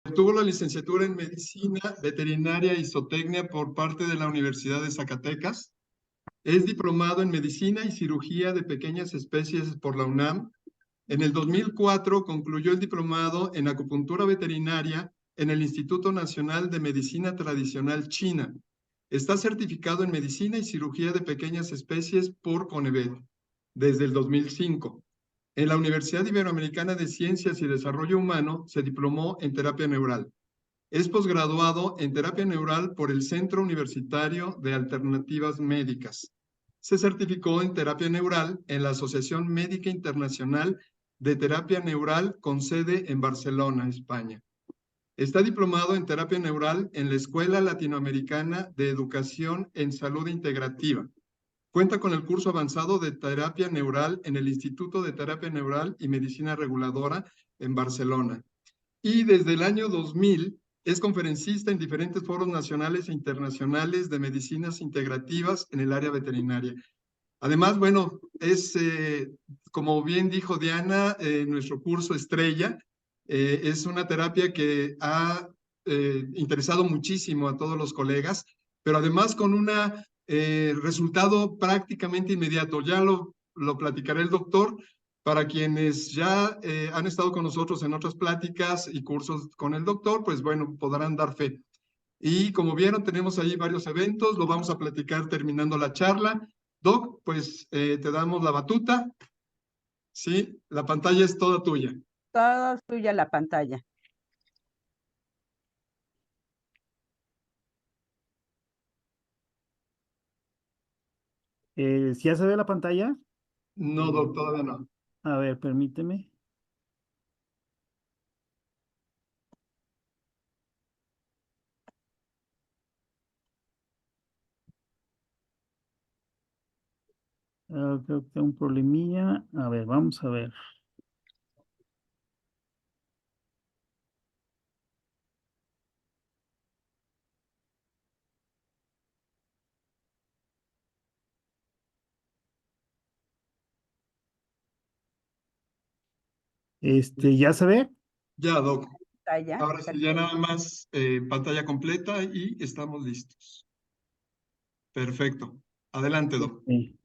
Obtuvo la licenciatura en Medicina Veterinaria y Zootecnia por parte de la Universidad de Zacatecas. Es diplomado en Medicina y Cirugía de Pequeñas Especies por la UNAM. En el 2004 concluyó el diplomado en Acupuntura Veterinaria en el Instituto Nacional de Medicina Tradicional China. Está certificado en Medicina y Cirugía de Pequeñas Especies por CONEVET desde el 2005. En la Universidad Iberoamericana de Ciencias y Desarrollo Humano se diplomó en terapia neural. Es posgraduado en terapia neural por el Centro Universitario de Alternativas Médicas. Se certificó en terapia neural en la Asociación Médica Internacional de Terapia Neural con sede en Barcelona, España. Está diplomado en terapia neural en la Escuela Latinoamericana de Educación en Salud Integrativa. Cuenta con el curso avanzado de terapia neural en el Instituto de Terapia Neural y Medicina Reguladora en Barcelona. Y desde el año 2000 es conferencista en diferentes foros nacionales e internacionales de medicinas integrativas en el área veterinaria. Además, bueno, es, como bien dijo Diana, nuestro curso estrella. Es una terapia que ha interesado muchísimo a todos los colegas, pero además con un resultado prácticamente inmediato. Ya lo platicará el doctor. Para quienes ya han estado con nosotros en otras pláticas y cursos con el doctor, pues bueno, podrán dar fe. Y como vieron, tenemos ahí varios eventos, lo vamos a platicar terminando la charla. Doc, pues te damos la batuta. Sí, la pantalla es toda tuya. Toda tuya la pantalla. ¿Sí ya se ve la pantalla? No, Doc, todavía no. A ver, permíteme. Creo que tengo un problemilla. A ver, vamos a ver. ¿Ya se ve? Ya, Doc. Pantalla. Ahora sí, ya nada más pantalla completa y estamos listos. Perfecto. Adelante, Doc. Sí.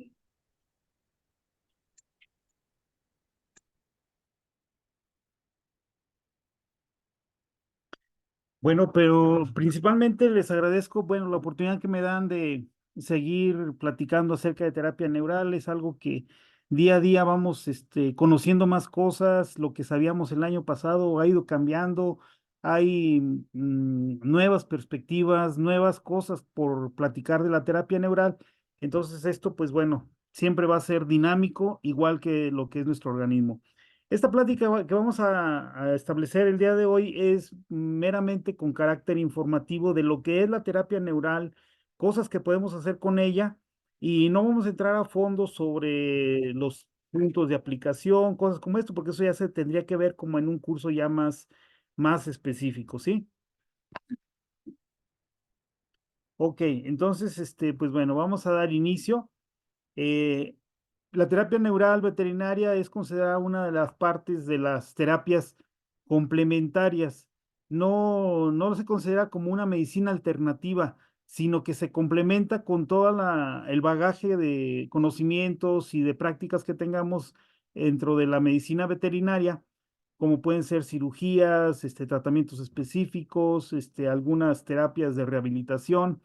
Bueno, pero principalmente les agradezco, bueno, la oportunidad que me dan de seguir platicando acerca de terapia neural. Es algo que día a día vamos conociendo más cosas. Lo que sabíamos el año pasado ha ido cambiando. Hay nuevas perspectivas, nuevas cosas por platicar de la terapia neural. Entonces esto, pues bueno, siempre va a ser dinámico, igual que lo que es nuestro organismo. Esta plática que vamos a establecer el día de hoy es meramente con carácter informativo de lo que es la terapia neural, cosas que podemos hacer con ella, y no vamos a entrar a fondo sobre los puntos de aplicación, cosas como esto, porque eso ya se tendría que ver como en un curso ya más específico, ¿sí? Ok, entonces, pues bueno, vamos a dar inicio. Eh, la terapia neural veterinaria es considerada una de las partes de las terapias complementarias. No se considera como una medicina alternativa, sino que se complementa con todo el bagaje de conocimientos y de prácticas que tengamos dentro de la medicina veterinaria, como pueden ser cirugías, tratamientos específicos, algunas terapias de rehabilitación.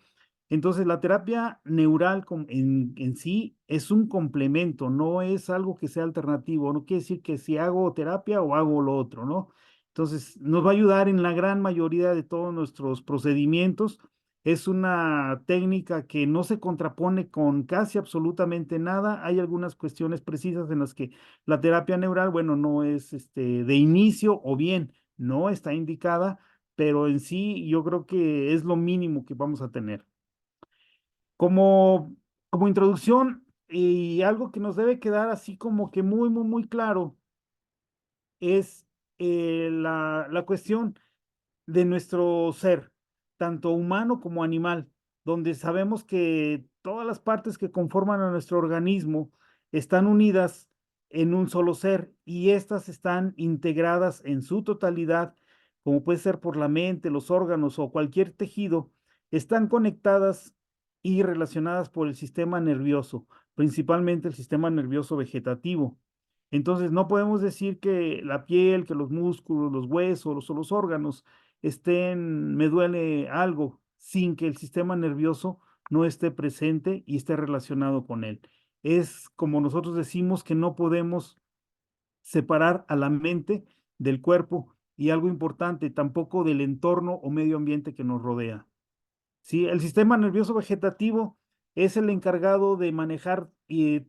Entonces, la terapia neural en sí es un complemento, no es algo que sea alternativo, no quiere decir que si hago terapia o hago lo otro, ¿no? Entonces, nos va a ayudar en la gran mayoría de todos nuestros procedimientos. Es una técnica que no se contrapone con casi absolutamente nada. Hay algunas cuestiones precisas en las que la terapia neural, bueno, no es de inicio o bien no está indicada, pero en sí yo creo que es lo mínimo que vamos a tener. Como, como introducción y algo que nos debe quedar así como que muy claro es la cuestión de nuestro ser, tanto humano como animal, donde sabemos que todas las partes que conforman a nuestro organismo están unidas en un solo ser y estas están integradas en su totalidad como puede ser por la mente, los órganos o cualquier tejido, están conectadas y relacionadas por el sistema nervioso, principalmente el sistema nervioso vegetativo. Entonces, no podemos decir que la piel, que los músculos, los huesos o los órganos me duele algo, sin que el sistema nervioso no esté presente y esté relacionado con él. Es como nosotros decimos que no podemos separar a la mente del cuerpo y algo importante, tampoco del entorno o medio ambiente que nos rodea. Sí, el sistema nervioso vegetativo es el encargado de manejar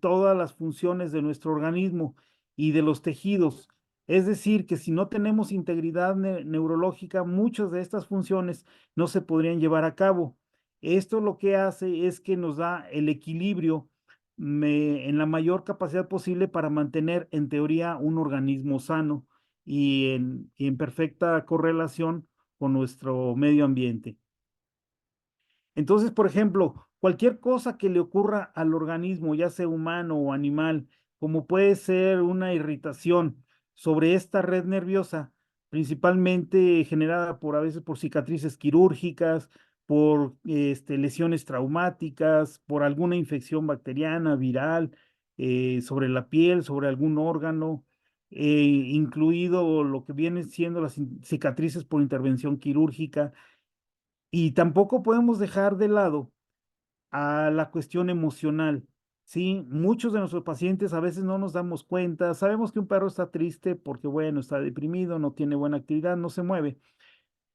todas las funciones de nuestro organismo y de los tejidos. Es decir, que si no tenemos integridad neurológica, muchas de estas funciones no se podrían llevar a cabo. Esto lo que hace es que nos da el equilibrio en la mayor capacidad posible para mantener, en teoría, un organismo sano y en perfecta correlación con nuestro medio ambiente. Entonces, por ejemplo, cualquier cosa que le ocurra al organismo, ya sea humano o animal, como puede ser una irritación sobre esta red nerviosa, principalmente generada por a veces por cicatrices quirúrgicas, por lesiones traumáticas, por alguna infección bacteriana, viral, sobre la piel, sobre algún órgano, incluido lo que vienen siendo las cicatrices por intervención quirúrgica. Y tampoco podemos dejar de lado a la cuestión emocional, ¿sí? Muchos de nuestros pacientes a veces no nos damos cuenta, sabemos que un perro está triste porque, bueno, está deprimido, no tiene buena actividad, no se mueve,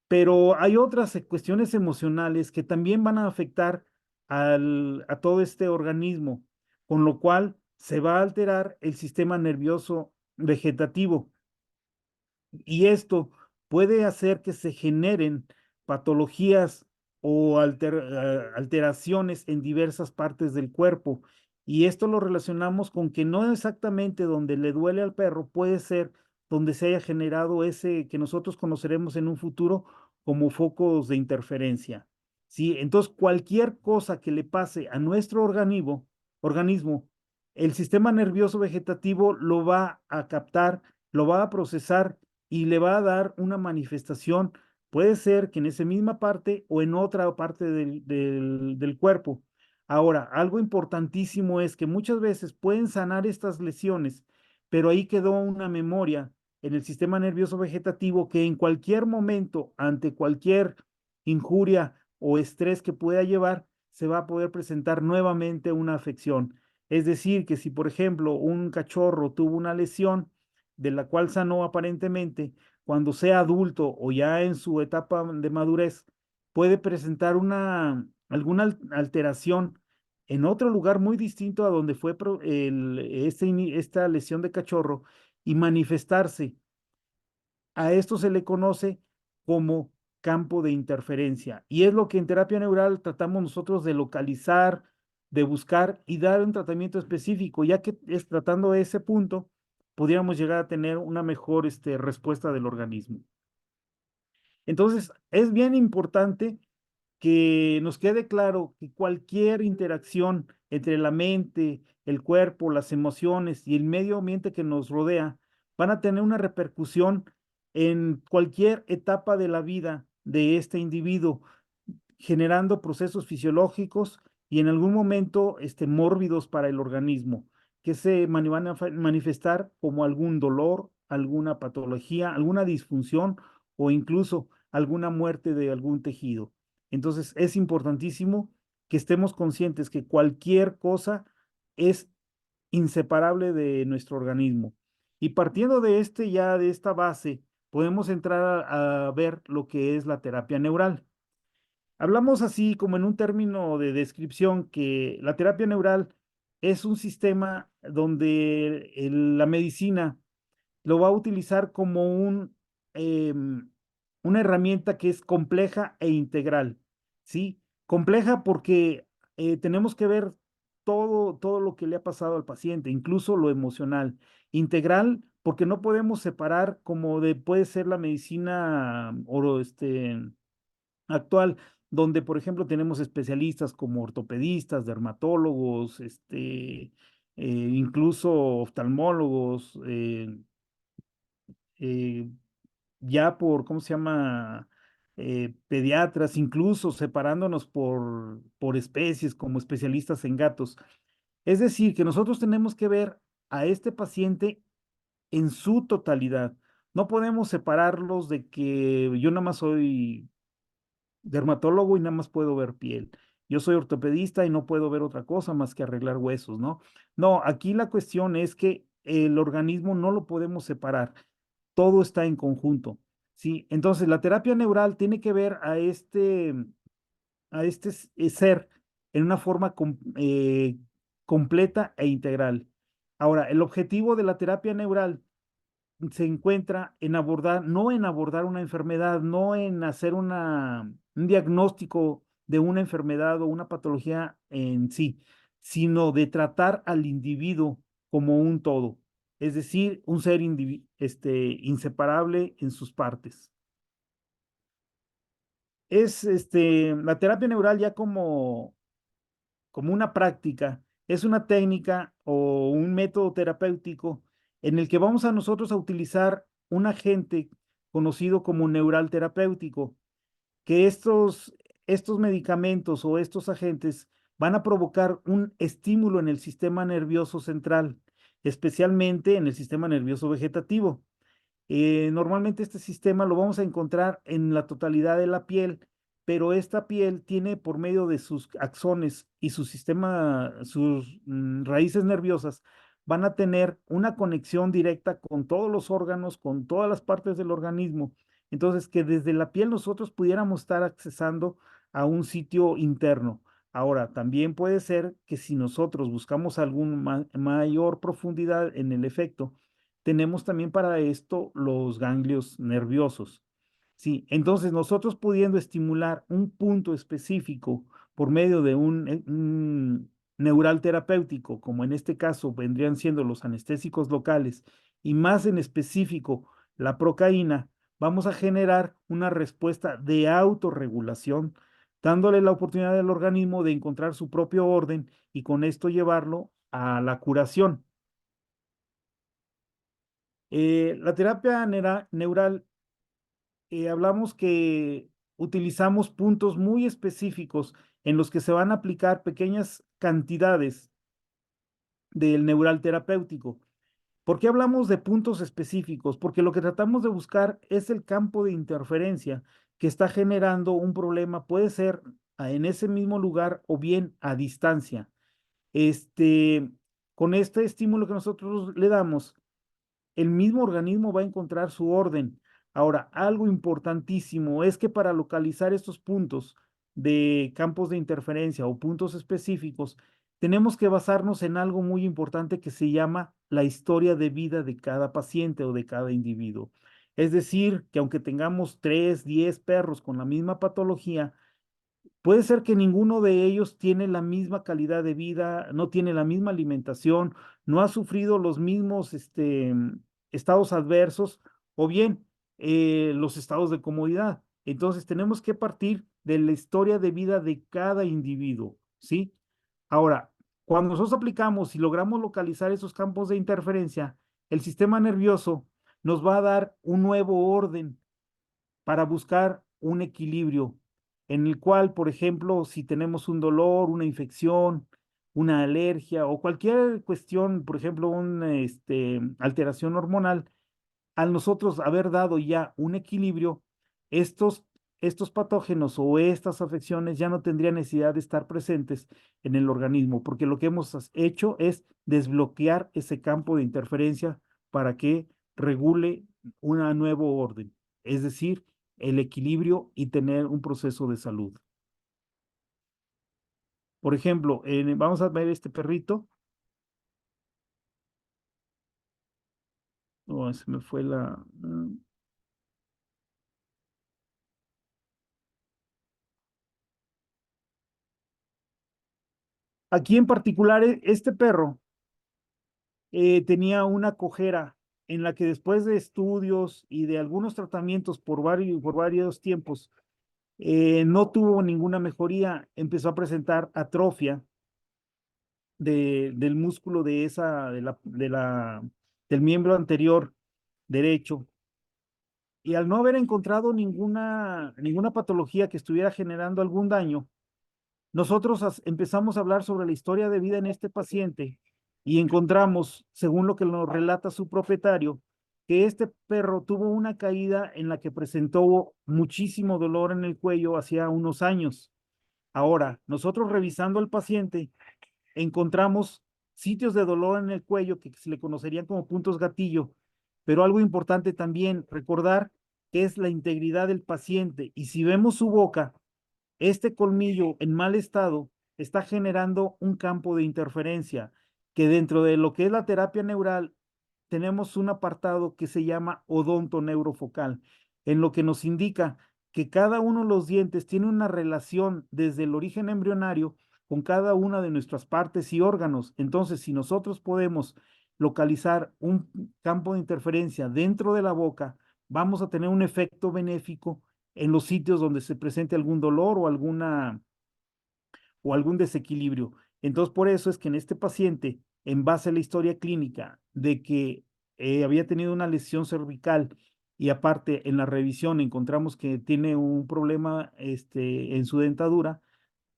pero hay otras cuestiones emocionales que también van a afectar a todo este organismo, con lo cual se va a alterar el sistema nervioso vegetativo. Y esto puede hacer que se generen patologías o alteraciones en diversas partes del cuerpo. Y esto lo relacionamos con que no exactamente donde le duele al perro puede ser donde se haya generado ese que nosotros conoceremos en un futuro como focos de interferencia. ¿Sí? Entonces, cualquier cosa que le pase a nuestro organismo, el sistema nervioso vegetativo lo va a captar, lo va a procesar y le va a dar una manifestación. Puede ser que en esa misma parte o en otra parte del cuerpo. Ahora, algo importantísimo es que muchas veces pueden sanar estas lesiones, pero ahí quedó una memoria en el sistema nervioso vegetativo que en cualquier momento, ante cualquier injuria o estrés que pueda llevar, se va a poder presentar nuevamente una afección. Es decir, que si por ejemplo un cachorro tuvo una lesión, de la cual sanó aparentemente, cuando sea adulto o ya en su etapa de madurez, puede presentar alguna alteración en otro lugar muy distinto a donde fue esta lesión de cachorro y manifestarse. A esto se le conoce como campo de interferencia y es lo que en terapia neural tratamos nosotros de localizar, de buscar y dar un tratamiento específico, ya que es tratando ese punto, pudiéramos llegar a tener una mejor respuesta del organismo. Entonces, es bien importante que nos quede claro que cualquier interacción entre la mente, el cuerpo, las emociones y el medio ambiente que nos rodea van a tener una repercusión en cualquier etapa de la vida de este individuo, generando procesos fisiológicos y en algún momento mórbidos para el organismo, que se van a manifestar como algún dolor, alguna patología, alguna disfunción o incluso alguna muerte de algún tejido. Entonces es importantísimo que estemos conscientes que cualquier cosa es inseparable de nuestro organismo. Y partiendo de esta base, podemos entrar a ver lo que es la terapia neural. Hablamos así como en un término de descripción que la terapia neural es un sistema donde la medicina lo va a utilizar como una herramienta que es compleja e integral, ¿sí? Compleja porque tenemos que ver todo lo que le ha pasado al paciente, incluso lo emocional. Integral porque no podemos separar como puede ser la medicina actual, donde, por ejemplo, tenemos especialistas como ortopedistas, dermatólogos, incluso oftalmólogos, ya por, ¿cómo se llama? Pediatras, incluso separándonos por especies como especialistas en gatos. Es decir, que nosotros tenemos que ver a este paciente en su totalidad. No podemos separarlos de que yo nada más soy dermatólogo y nada más puedo ver piel. Yo soy ortopedista y no puedo ver otra cosa más que arreglar huesos, ¿no? No, aquí la cuestión es que el organismo no lo podemos separar. Todo está en conjunto, ¿sí? Entonces, la terapia neural tiene que ver a este ser en una forma completa e integral. Ahora, el objetivo de la terapia neural se encuentra en abordar, no en abordar una enfermedad, no en hacer un diagnóstico de una enfermedad o una patología en sí, sino de tratar al individuo como un todo, es decir, un ser inseparable en sus partes. La terapia neural ya como una práctica, es una técnica o un método terapéutico en el que vamos a nosotros a utilizar un agente conocido como neural terapéutico, que estos medicamentos o estos agentes van a provocar un estímulo en el sistema nervioso central, especialmente en el sistema nervioso vegetativo. Normalmente este sistema lo vamos a encontrar en la totalidad de la piel, pero esta piel tiene por medio de sus axones y su sistema, sus raíces nerviosas, van a tener una conexión directa con todos los órganos, con todas las partes del organismo. Entonces, que desde la piel nosotros pudiéramos estar accesando a un sitio interno. Ahora, también puede ser que si nosotros buscamos alguna mayor profundidad en el efecto, tenemos también para esto los ganglios nerviosos. Sí, entonces nosotros pudiendo estimular un punto específico por medio de un neural terapéutico, como en este caso vendrían siendo los anestésicos locales, y más en específico la procaína, vamos a generar una respuesta de autorregulación, dándole la oportunidad al organismo de encontrar su propio orden y con esto llevarlo a la curación. La terapia neural, hablamos que utilizamos puntos muy específicos en los que se van a aplicar pequeñas cantidades del neural terapéutico. ¿Por qué hablamos de puntos específicos? Porque lo que tratamos de buscar es el campo de interferencia que está generando un problema, puede ser en ese mismo lugar o bien a distancia. Este, con este estímulo que nosotros le damos, el mismo organismo va a encontrar su orden. Ahora, algo importantísimo es que para localizar estos puntos de campos de interferencia o puntos específicos, tenemos que basarnos en algo muy importante que se llama la historia de vida de cada paciente o de cada individuo. Es decir, que aunque tengamos 3, 10 perros con la misma patología, puede ser que ninguno de ellos tiene la misma calidad de vida, no tiene la misma alimentación, no ha sufrido los mismos estados adversos o bien los estados de comodidad. Entonces tenemos que partir de la historia de vida de cada individuo, ¿sí? Ahora, cuando nosotros aplicamos y logramos localizar esos campos de interferencia, el sistema nervioso nos va a dar un nuevo orden para buscar un equilibrio en el cual, por ejemplo, si tenemos un dolor, una infección, una alergia o cualquier cuestión, por ejemplo, una alteración hormonal, al nosotros haber dado ya un equilibrio, estos patógenos o estas afecciones ya no tendrían necesidad de estar presentes en el organismo, porque lo que hemos hecho es desbloquear ese campo de interferencia para que regule un nuevo orden, es decir, el equilibrio y tener un proceso de salud. Por ejemplo, vamos a ver este perrito. Oh, se me fue la... Aquí en particular, este perro tenía una cojera en la que después de estudios y de algunos tratamientos por varios tiempos, no tuvo ninguna mejoría, empezó a presentar atrofia del músculo del miembro anterior derecho. Y al no haber encontrado ninguna patología que estuviera generando algún daño, nosotros empezamos a hablar sobre la historia de vida en este paciente y encontramos, según lo que nos relata su propietario, que este perro tuvo una caída en la que presentó muchísimo dolor en el cuello hacía unos años. Ahora, nosotros revisando al paciente, encontramos sitios de dolor en el cuello que se le conocerían como puntos gatillo, pero algo importante también, recordar que es la integridad del paciente. Y si vemos su boca, este colmillo en mal estado está generando un campo de interferencia que dentro de lo que es la terapia neural tenemos un apartado que se llama odonto neurofocal, en lo que nos indica que cada uno de los dientes tiene una relación desde el origen embrionario con cada una de nuestras partes y órganos. Entonces, si nosotros podemos localizar un campo de interferencia dentro de la boca, vamos a tener un efecto benéfico en los sitios donde se presente algún dolor o algún desequilibrio. Entonces, por eso es que en este paciente, en base a la historia clínica de que había tenido una lesión cervical y aparte en la revisión encontramos que tiene un problema en su dentadura,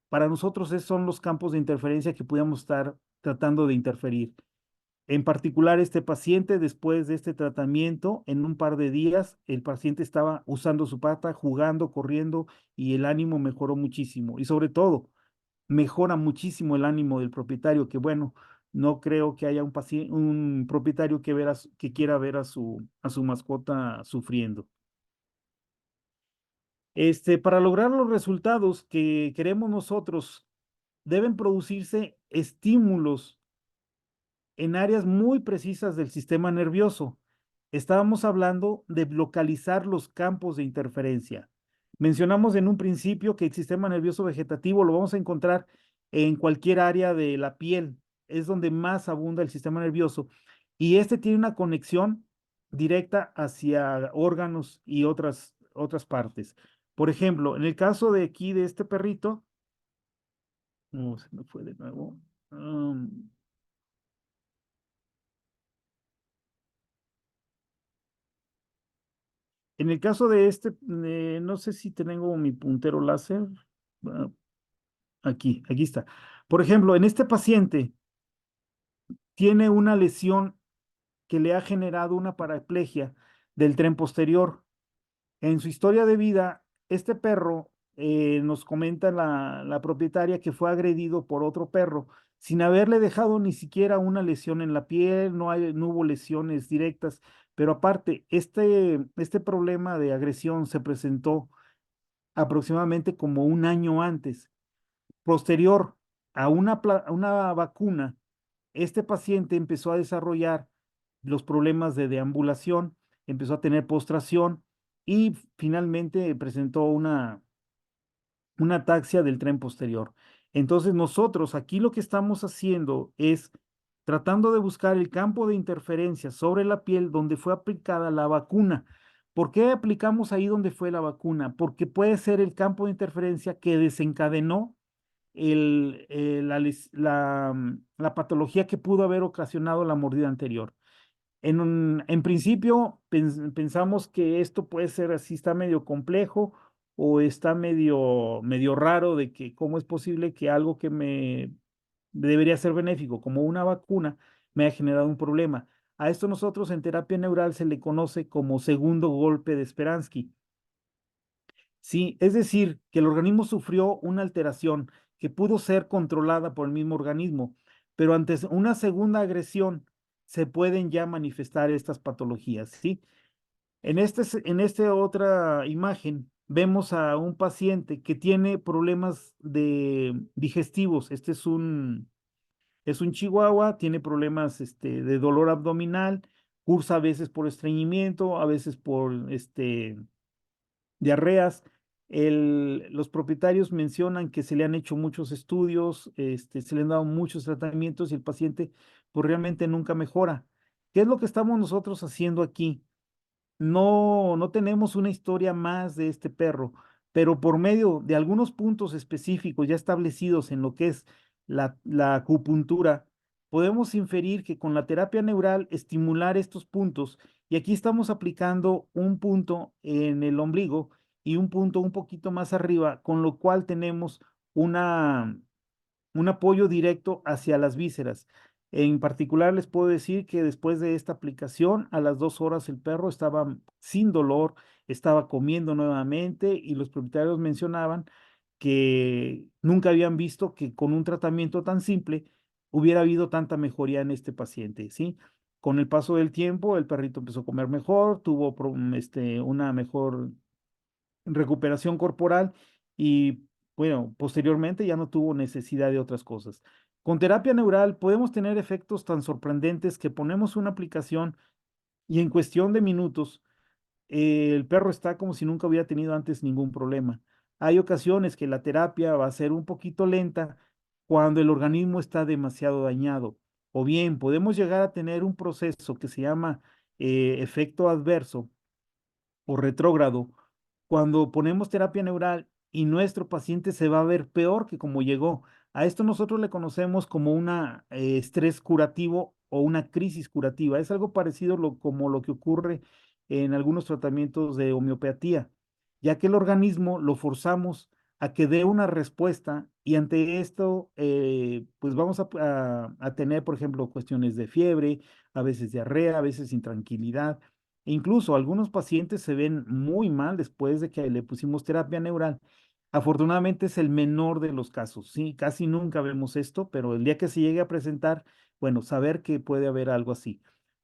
para nosotros esos son los campos de interferencia que podíamos estar tratando de interferir. En particular, este paciente, después de este tratamiento, en un par de días, el paciente estaba usando su pata, jugando, corriendo, y el ánimo mejoró muchísimo. Y sobre todo, mejora muchísimo el ánimo del propietario, que bueno, no creo que haya un propietario que quiera ver a su mascota sufriendo. Para lograr los resultados que queremos nosotros, deben producirse estímulos en áreas muy precisas del sistema nervioso. Estábamos hablando de localizar los campos de interferencia. Mencionamos en un principio que el sistema nervioso vegetativo lo vamos a encontrar en cualquier área de la piel. Es donde más abunda el sistema nervioso. Y este tiene una conexión directa hacia órganos y otras partes. Por ejemplo, en el caso de aquí de este perrito, no, se me fue de nuevo. En el caso de no sé si tengo mi puntero láser. Ah, aquí está. Por ejemplo, en este paciente tiene una lesión que le ha generado una paraplegia del tren posterior. En su historia de vida, este perro, nos comenta la propietaria que fue agredido por otro perro sin haberle dejado ni siquiera una lesión en la piel, no hubo lesiones directas, pero aparte, este problema de agresión se presentó aproximadamente como un año antes. Posterior a una vacuna, este paciente empezó a desarrollar los problemas de deambulación, empezó a tener postración y finalmente presentó una ataxia del tren posterior. Entonces nosotros aquí lo que estamos haciendo es tratando de buscar el campo de interferencia sobre la piel donde fue aplicada la vacuna. ¿Por qué aplicamos ahí donde fue la vacuna? Porque puede ser el campo de interferencia que desencadenó la patología que pudo haber ocasionado la mordida anterior. En principio pensamos que esto puede ser así, está medio complejo o está medio raro de que cómo es posible que algo que me debería ser benéfico, como una vacuna, me haya generado un problema. A esto nosotros en terapia neural se le conoce como segundo golpe de Speransky. Sí, es decir, que el organismo sufrió una alteración que pudo ser controlada por el mismo organismo, pero ante una segunda agresión se pueden ya manifestar estas patologías, ¿sí? En esta otra imagen vemos a un paciente que tiene problemas digestivos. Es un chihuahua, tiene problemas de dolor abdominal, cursa a veces por estreñimiento, a veces por diarreas. Los propietarios mencionan que se le han hecho muchos estudios, se le han dado muchos tratamientos y el paciente pues realmente nunca mejora. ¿Qué es lo que estamos nosotros haciendo aquí? No tenemos una historia más de este perro, pero por medio de algunos puntos específicos ya establecidos en lo que es la acupuntura, podemos inferir que con la terapia neural estimular estos puntos, y aquí estamos aplicando un punto en el ombligo y un punto un poquito más arriba, con lo cual tenemos una, un apoyo directo hacia las vísceras. En particular, les puedo decir que después de esta aplicación, a las 2 horas el perro estaba sin dolor, estaba comiendo nuevamente y los propietarios mencionaban que nunca habían visto que con un tratamiento tan simple hubiera habido tanta mejoría en este paciente, ¿sí? Con el paso del tiempo, el perrito empezó a comer mejor, tuvo una mejor recuperación corporal y, bueno, posteriormente ya no tuvo necesidad de otras cosas. Con terapia neural podemos tener efectos tan sorprendentes que ponemos una aplicación y en cuestión de minutos el perro está como si nunca hubiera tenido antes ningún problema. Hay ocasiones que la terapia va a ser un poquito lenta cuando el organismo está demasiado dañado. O bien podemos llegar a tener un proceso que se llama efecto adverso o retrógrado, cuando ponemos terapia neural y nuestro paciente se va a ver peor que como llegó. A esto nosotros le conocemos como una estrés curativo o una crisis curativa. Es algo parecido como lo que ocurre en algunos tratamientos de homeopatía, ya que el organismo lo forzamos a que dé una respuesta y ante esto, pues vamos a tener, por ejemplo, cuestiones de fiebre, a veces diarrea, a veces intranquilidad. Incluso algunos pacientes se ven muy mal después de que le pusimos terapia neural. Afortunadamente es el menor de los casos, sí, casi nunca vemos esto, pero el día que se llegue a presentar, bueno, saber que puede haber algo así.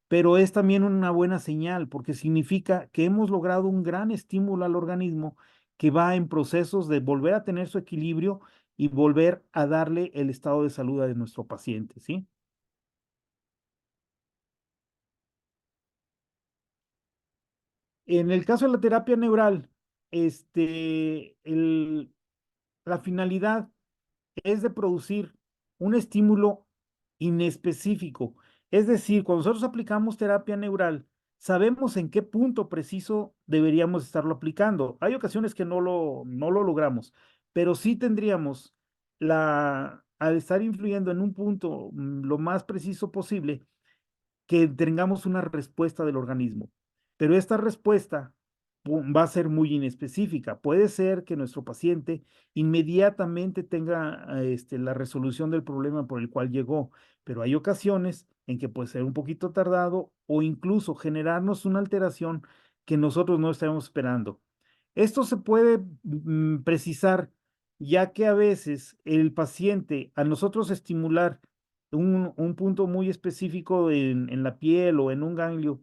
Pero es también una buena señal porque significa que hemos logrado un gran estímulo al organismo que va en procesos de volver a tener su equilibrio y volver a darle el estado de salud a nuestro paciente, ¿sí? En el caso de la terapia neural, este, la finalidad es de producir un estímulo inespecífico. Es decir, cuando nosotros aplicamos terapia neural, sabemos en qué punto preciso deberíamos estarlo aplicando. Hay ocasiones que no lo logramos, pero sí tendríamos al estar influyendo en un punto lo más preciso posible, que tengamos una respuesta del organismo. Pero esta respuesta va a ser muy inespecífica. Puede ser que nuestro paciente inmediatamente tenga la resolución del problema por el cual llegó, pero hay ocasiones en que puede ser un poquito tardado o incluso generarnos una alteración que nosotros no estamos esperando. Esto se puede precisar ya que a veces el paciente, a nosotros estimular un punto muy específico en la piel o en un ganglio,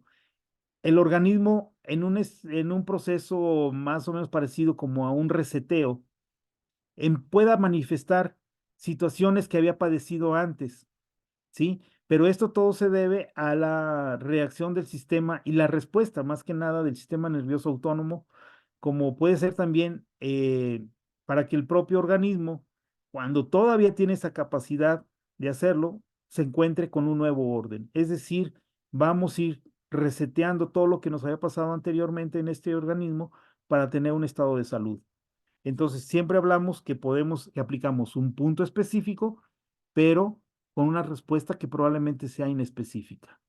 el organismo en un proceso más o menos parecido como a un reseteo, pueda manifestar situaciones que había padecido antes, ¿sí? Pero esto todo se debe a la reacción del sistema y la respuesta, más que nada, del sistema nervioso autónomo, como puede ser también para que el propio organismo, cuando todavía tiene esa capacidad de hacerlo, se encuentre con un nuevo orden. Es decir, vamos a ir reseteando todo lo que nos había pasado anteriormente en este organismo para tener un estado de salud. Entonces, siempre hablamos que aplicamos un punto específico, pero con una respuesta que probablemente sea inespecífica.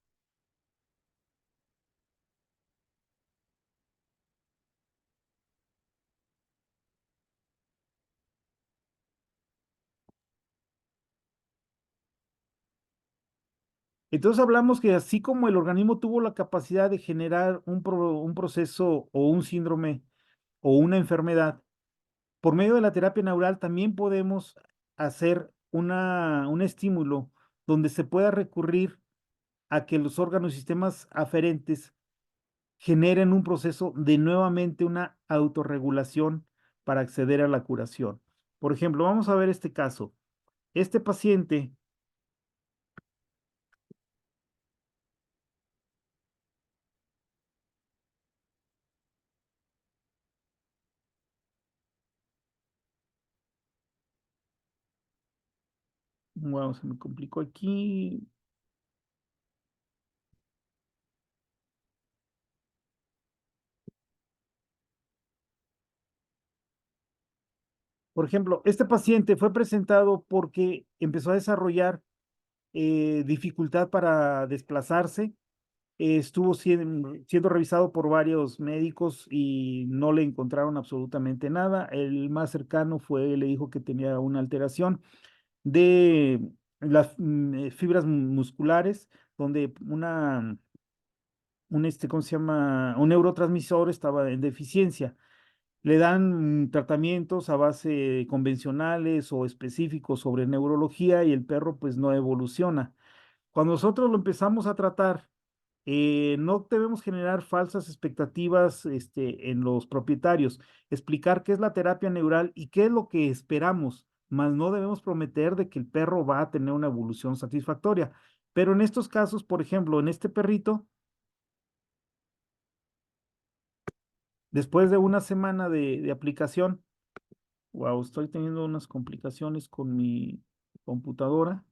Entonces hablamos que así como el organismo tuvo la capacidad de generar un proceso o un síndrome o una enfermedad, por medio de la terapia neural también podemos hacer un estímulo donde se pueda recurrir a que los órganos y sistemas aferentes generen un proceso de nuevamente una autorregulación para acceder a la curación. Por ejemplo, vamos a ver este caso. Este paciente, wow, se me complicó aquí. Por ejemplo, este paciente fue presentado porque empezó a desarrollar dificultad para desplazarse. Estuvo siendo revisado por varios médicos y no le encontraron absolutamente nada. El más cercano le dijo que tenía una alteración de las fibras musculares, donde ¿cómo se llama? Un neurotransmisor estaba en deficiencia. Le dan tratamientos a base convencionales o específicos sobre neurología y el perro pues no evoluciona. Cuando nosotros lo empezamos a tratar, no debemos generar falsas expectativas en los propietarios, explicar qué es la terapia neural y qué es lo que esperamos, mas no debemos prometer de que el perro va a tener una evolución satisfactoria. Pero en estos casos, por ejemplo, en este perrito, después de una semana de aplicación, wow, estoy teniendo unas complicaciones con mi computadora.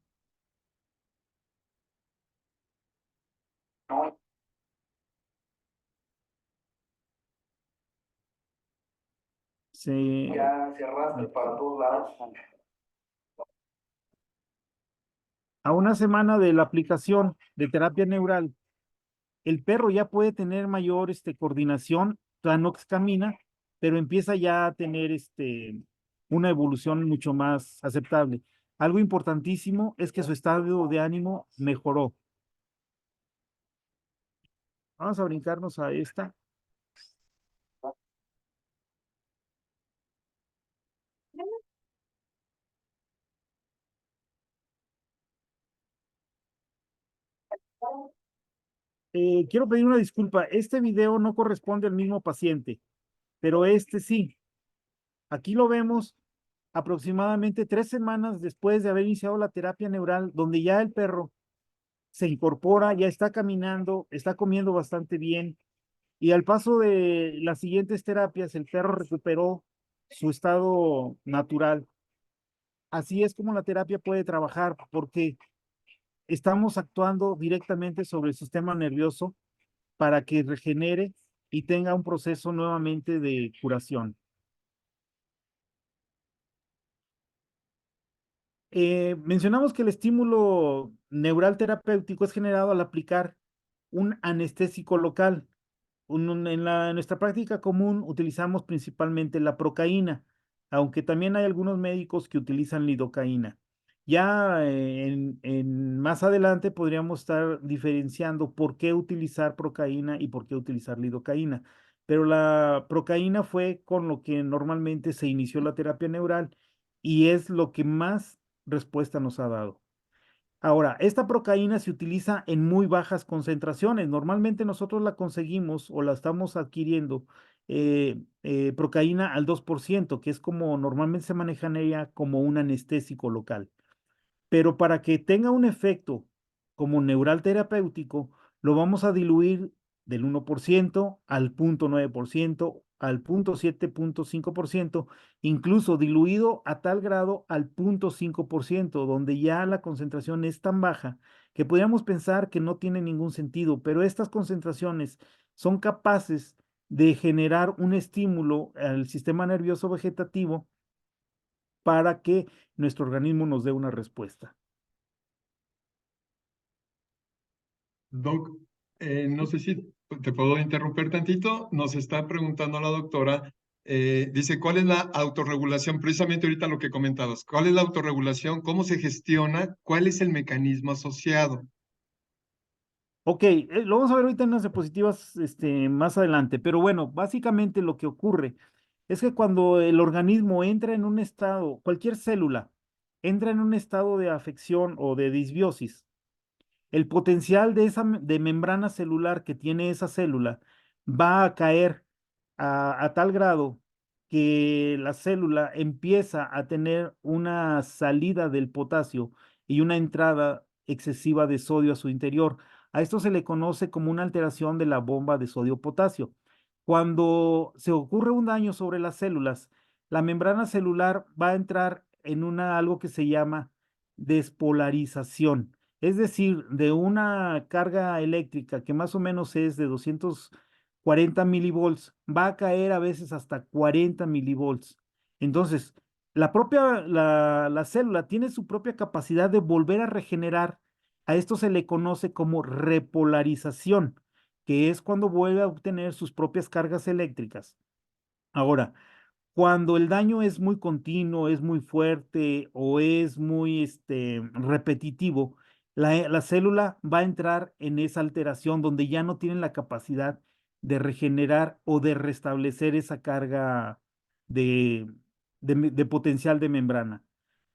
Ya cerraste para todos lados. A una semana de la aplicación de terapia neural, el perro ya puede tener mayor coordinación, todavía no camina, pero empieza ya a tener una evolución mucho más aceptable. Algo importantísimo es que su estado de ánimo mejoró. Vamos a brincarnos a esta. Quiero pedir una disculpa. Este video no corresponde al mismo paciente, pero este sí. Aquí lo vemos aproximadamente 3 semanas después de haber iniciado la terapia neural, donde ya el perro se incorpora, ya está caminando, está comiendo bastante bien. Y al paso de las siguientes terapias, el perro recuperó su estado natural. Así es como la terapia puede trabajar, porque estamos actuando directamente sobre el sistema nervioso para que regenere y tenga un proceso nuevamente de curación. Mencionamos que el estímulo neural terapéutico es generado al aplicar un anestésico local. En nuestra práctica común utilizamos principalmente la procaína, aunque también hay algunos médicos que utilizan lidocaína. Ya más adelante podríamos estar diferenciando por qué utilizar procaína y por qué utilizar lidocaína. Pero la procaína fue con lo que normalmente se inició la terapia neural y es lo que más respuesta nos ha dado. Ahora, esta procaína se utiliza en muy bajas concentraciones. Normalmente nosotros la conseguimos o la estamos adquiriendo procaína al 2%, que es como normalmente se maneja en ella como un anestésico local. Pero para que tenga un efecto como neural terapéutico, lo vamos a diluir del 1% al 0.9%, al 0.7, 0.5%, incluso diluido a tal grado al 0.5%, donde ya la concentración es tan baja que podríamos pensar que no tiene ningún sentido, pero estas concentraciones son capaces de generar un estímulo al sistema nervioso vegetativo para que nuestro organismo nos dé una respuesta. Doc, no sé si te puedo interrumpir tantito. Nos está preguntando la doctora, dice, ¿cuál es la autorregulación? Precisamente ahorita lo que comentabas, ¿cuál es la autorregulación? ¿Cómo se gestiona? ¿Cuál es el mecanismo asociado? Ok, lo vamos a ver ahorita en las diapositivas más adelante, pero bueno, básicamente lo que ocurre es que cuando el organismo entra en un estado, cualquier célula entra en un estado de afección o de disbiosis, el potencial de membrana celular que tiene esa célula va a caer a tal grado que la célula empieza a tener una salida del potasio y una entrada excesiva de sodio a su interior. A esto se le conoce como una alteración de la bomba de sodio-potasio. Cuando se ocurre un daño sobre las células, la membrana celular va a entrar en algo que se llama despolarización. Es decir, de una carga eléctrica que más o menos es de 240 milivolts, va a caer a veces hasta 40 milivolts. Entonces, la célula tiene su propia capacidad de volver a regenerar A esto se le conoce como repolarización, que es cuando vuelve a obtener sus propias cargas eléctricas. Ahora, cuando el daño es muy continuo, es muy fuerte o es muy repetitivo, la célula va a entrar en esa alteración donde ya no tiene la capacidad de regenerar o de restablecer esa carga de, de potencial de membrana.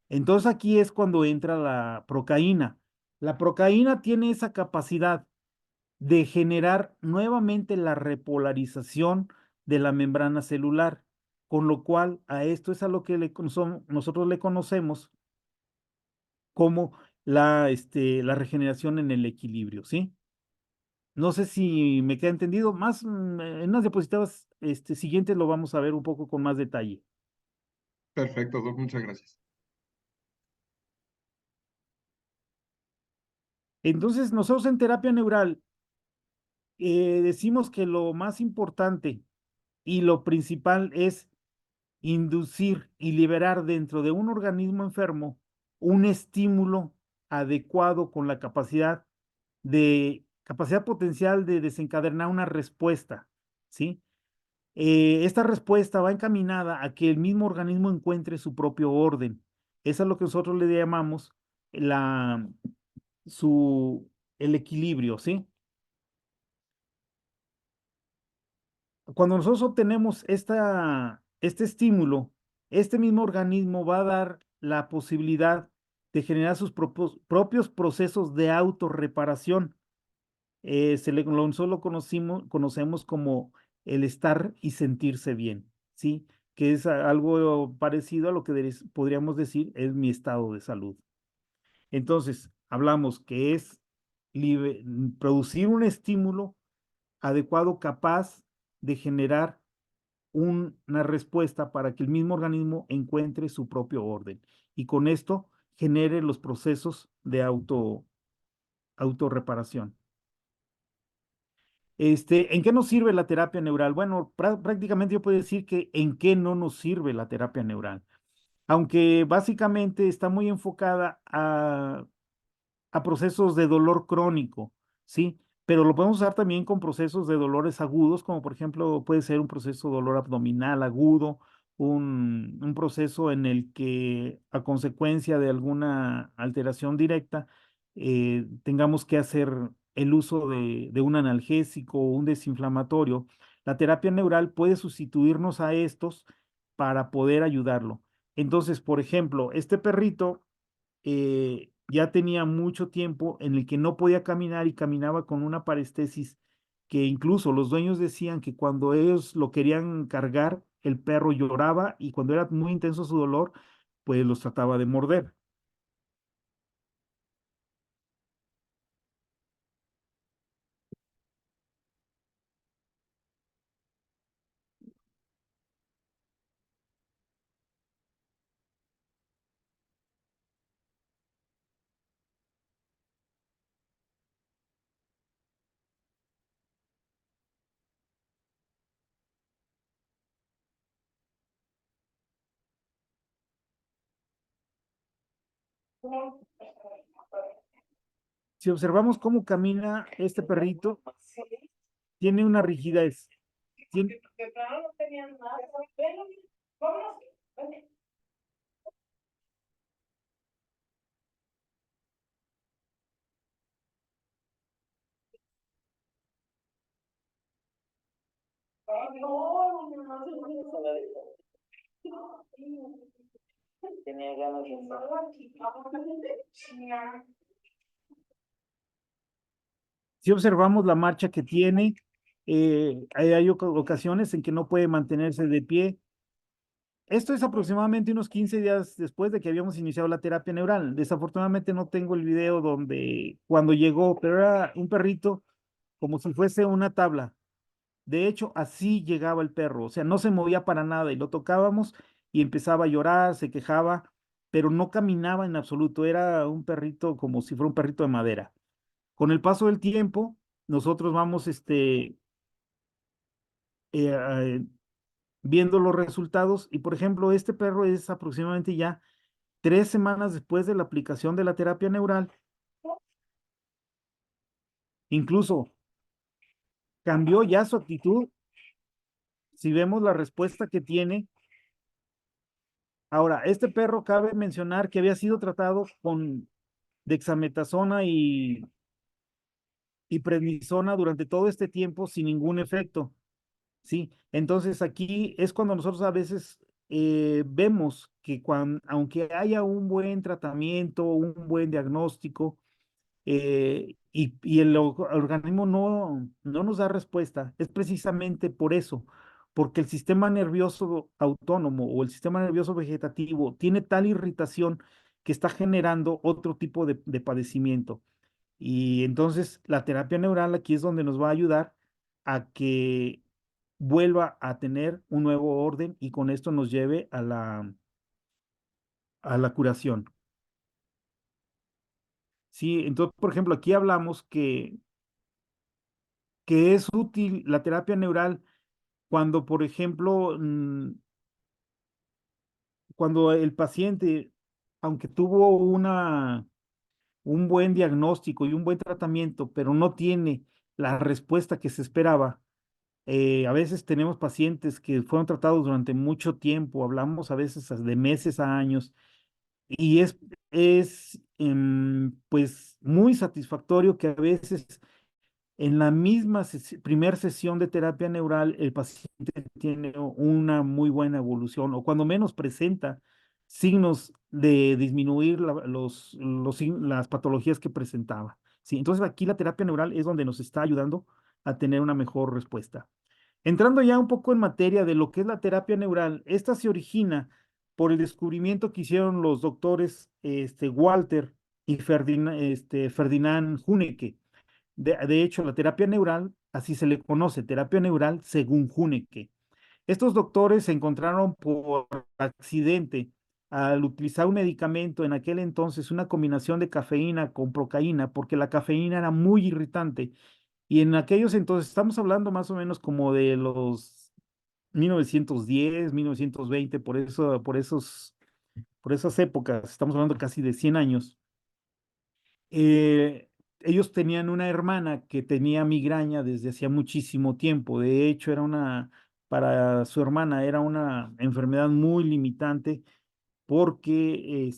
Entonces aquí es cuando entra la procaína. La procaína tiene esa capacidad de generar nuevamente la repolarización de la membrana celular, con lo cual a esto es a lo que nosotros le conocemos como la regeneración en el equilibrio, ¿sí? No sé si me queda entendido, más en unas diapositivas siguientes lo vamos a ver un poco con más detalle. Perfecto, Doc, muchas gracias. Entonces, nosotros en terapia neural decimos que lo más importante y lo principal es inducir y liberar dentro de un organismo enfermo un estímulo adecuado con la capacidad potencial de desencadenar una respuesta, ¿sí? Esta respuesta va encaminada a que el mismo organismo encuentre su propio orden. Eso es lo que nosotros le llamamos la, el equilibrio, ¿sí? Cuando nosotros obtenemos este estímulo, este mismo organismo va a dar la posibilidad de generar sus propios procesos de autorreparación. Nosotros lo conocemos como el estar y sentirse bien, ¿sí? Que es algo parecido a lo que podríamos decir es mi estado de salud. Entonces, hablamos que es producir un estímulo adecuado capaz de generar una respuesta para que el mismo organismo encuentre su propio orden y con esto genere los procesos de autorreparación. ¿En qué nos sirve la terapia neural? Bueno, prácticamente yo puedo decir que en qué no nos sirve la terapia neural, aunque básicamente está muy enfocada a procesos de dolor crónico, ¿sí? Pero lo podemos usar también con procesos de dolores agudos, como por ejemplo puede ser un proceso de dolor abdominal agudo, un proceso en el que a consecuencia de alguna alteración directa tengamos que hacer el uso de un analgésico o un desinflamatorio. La terapia neural puede sustituirnos a estos para poder ayudarlo. Entonces, por ejemplo, este perrito ya tenía mucho tiempo en el que no podía caminar y caminaba con una parestesis que incluso los dueños decían que cuando ellos lo querían cargar, el perro lloraba y cuando era muy intenso su dolor, pues los trataba de morder. Si observamos cómo camina este perrito, tiene una rigidez. Tiene, Tenía ganas de si observamos la marcha que tiene, hay ocasiones en que no puede mantenerse de pie. Esto es aproximadamente unos 15 días después de que habíamos iniciado la terapia neural. Desafortunadamente no tengo el video donde cuando llegó, pero era un perrito como si fuese una tabla. De hecho, así llegaba el perro, o sea, no se movía para nada y lo tocábamos y empezaba a llorar, se quejaba, pero no caminaba en absoluto. Era un perrito como si fuera un perrito de madera. Con el paso del tiempo, nosotros vamos eh, viendo los resultados y, por ejemplo, este perro es aproximadamente ya 3 semanas después de la aplicación de la terapia neural Incluso cambió ya su actitud. Si vemos la respuesta que tiene. Ahora, este perro cabe mencionar que había sido tratado con dexametasona y prednisona durante todo este tiempo sin ningún efecto. Sí, entonces aquí es cuando nosotros a veces vemos que aunque haya un buen tratamiento, un buen diagnóstico, y el organismo no nos da respuesta, es precisamente por eso, porque el sistema nervioso autónomo o el sistema nervioso vegetativo tiene tal irritación que está generando otro tipo de padecimiento. Y entonces la terapia neural aquí es donde nos va a ayudar a que vuelva a tener un nuevo orden y con esto nos lleve a la curación. Sí, entonces, por ejemplo, aquí hablamos que es útil la terapia neural cuando, por ejemplo, cuando el paciente, aunque tuvo un buen diagnóstico y un buen tratamiento, pero no tiene la respuesta que se esperaba. A veces tenemos pacientes que fueron tratados durante mucho tiempo, hablamos a veces de meses a años, y es pues muy satisfactorio que a veces en la misma primera sesión de terapia neural el paciente tiene una muy buena evolución o cuando menos presenta signos de disminuir las patologías que presentaba. Sí, entonces aquí la terapia neural es donde nos está ayudando a tener una mejor respuesta. Entrando ya un poco en materia de lo que es la terapia neural, esta se origina por el descubrimiento que hicieron los doctores Walter y Ferdinand Huneke. De hecho, la terapia neural, así se le conoce, terapia neural según Huneke. Estos doctores se encontraron por accidente al utilizar un medicamento, en aquel entonces una combinación de cafeína con procaína, porque la cafeína era muy irritante. Y en aquellos entonces, estamos hablando más o menos como de los 1910, 1920, por esas épocas, estamos hablando casi de 100 años. Ellos tenían una hermana que tenía migraña desde hacía muchísimo tiempo. De hecho, para su hermana era una enfermedad muy limitante porque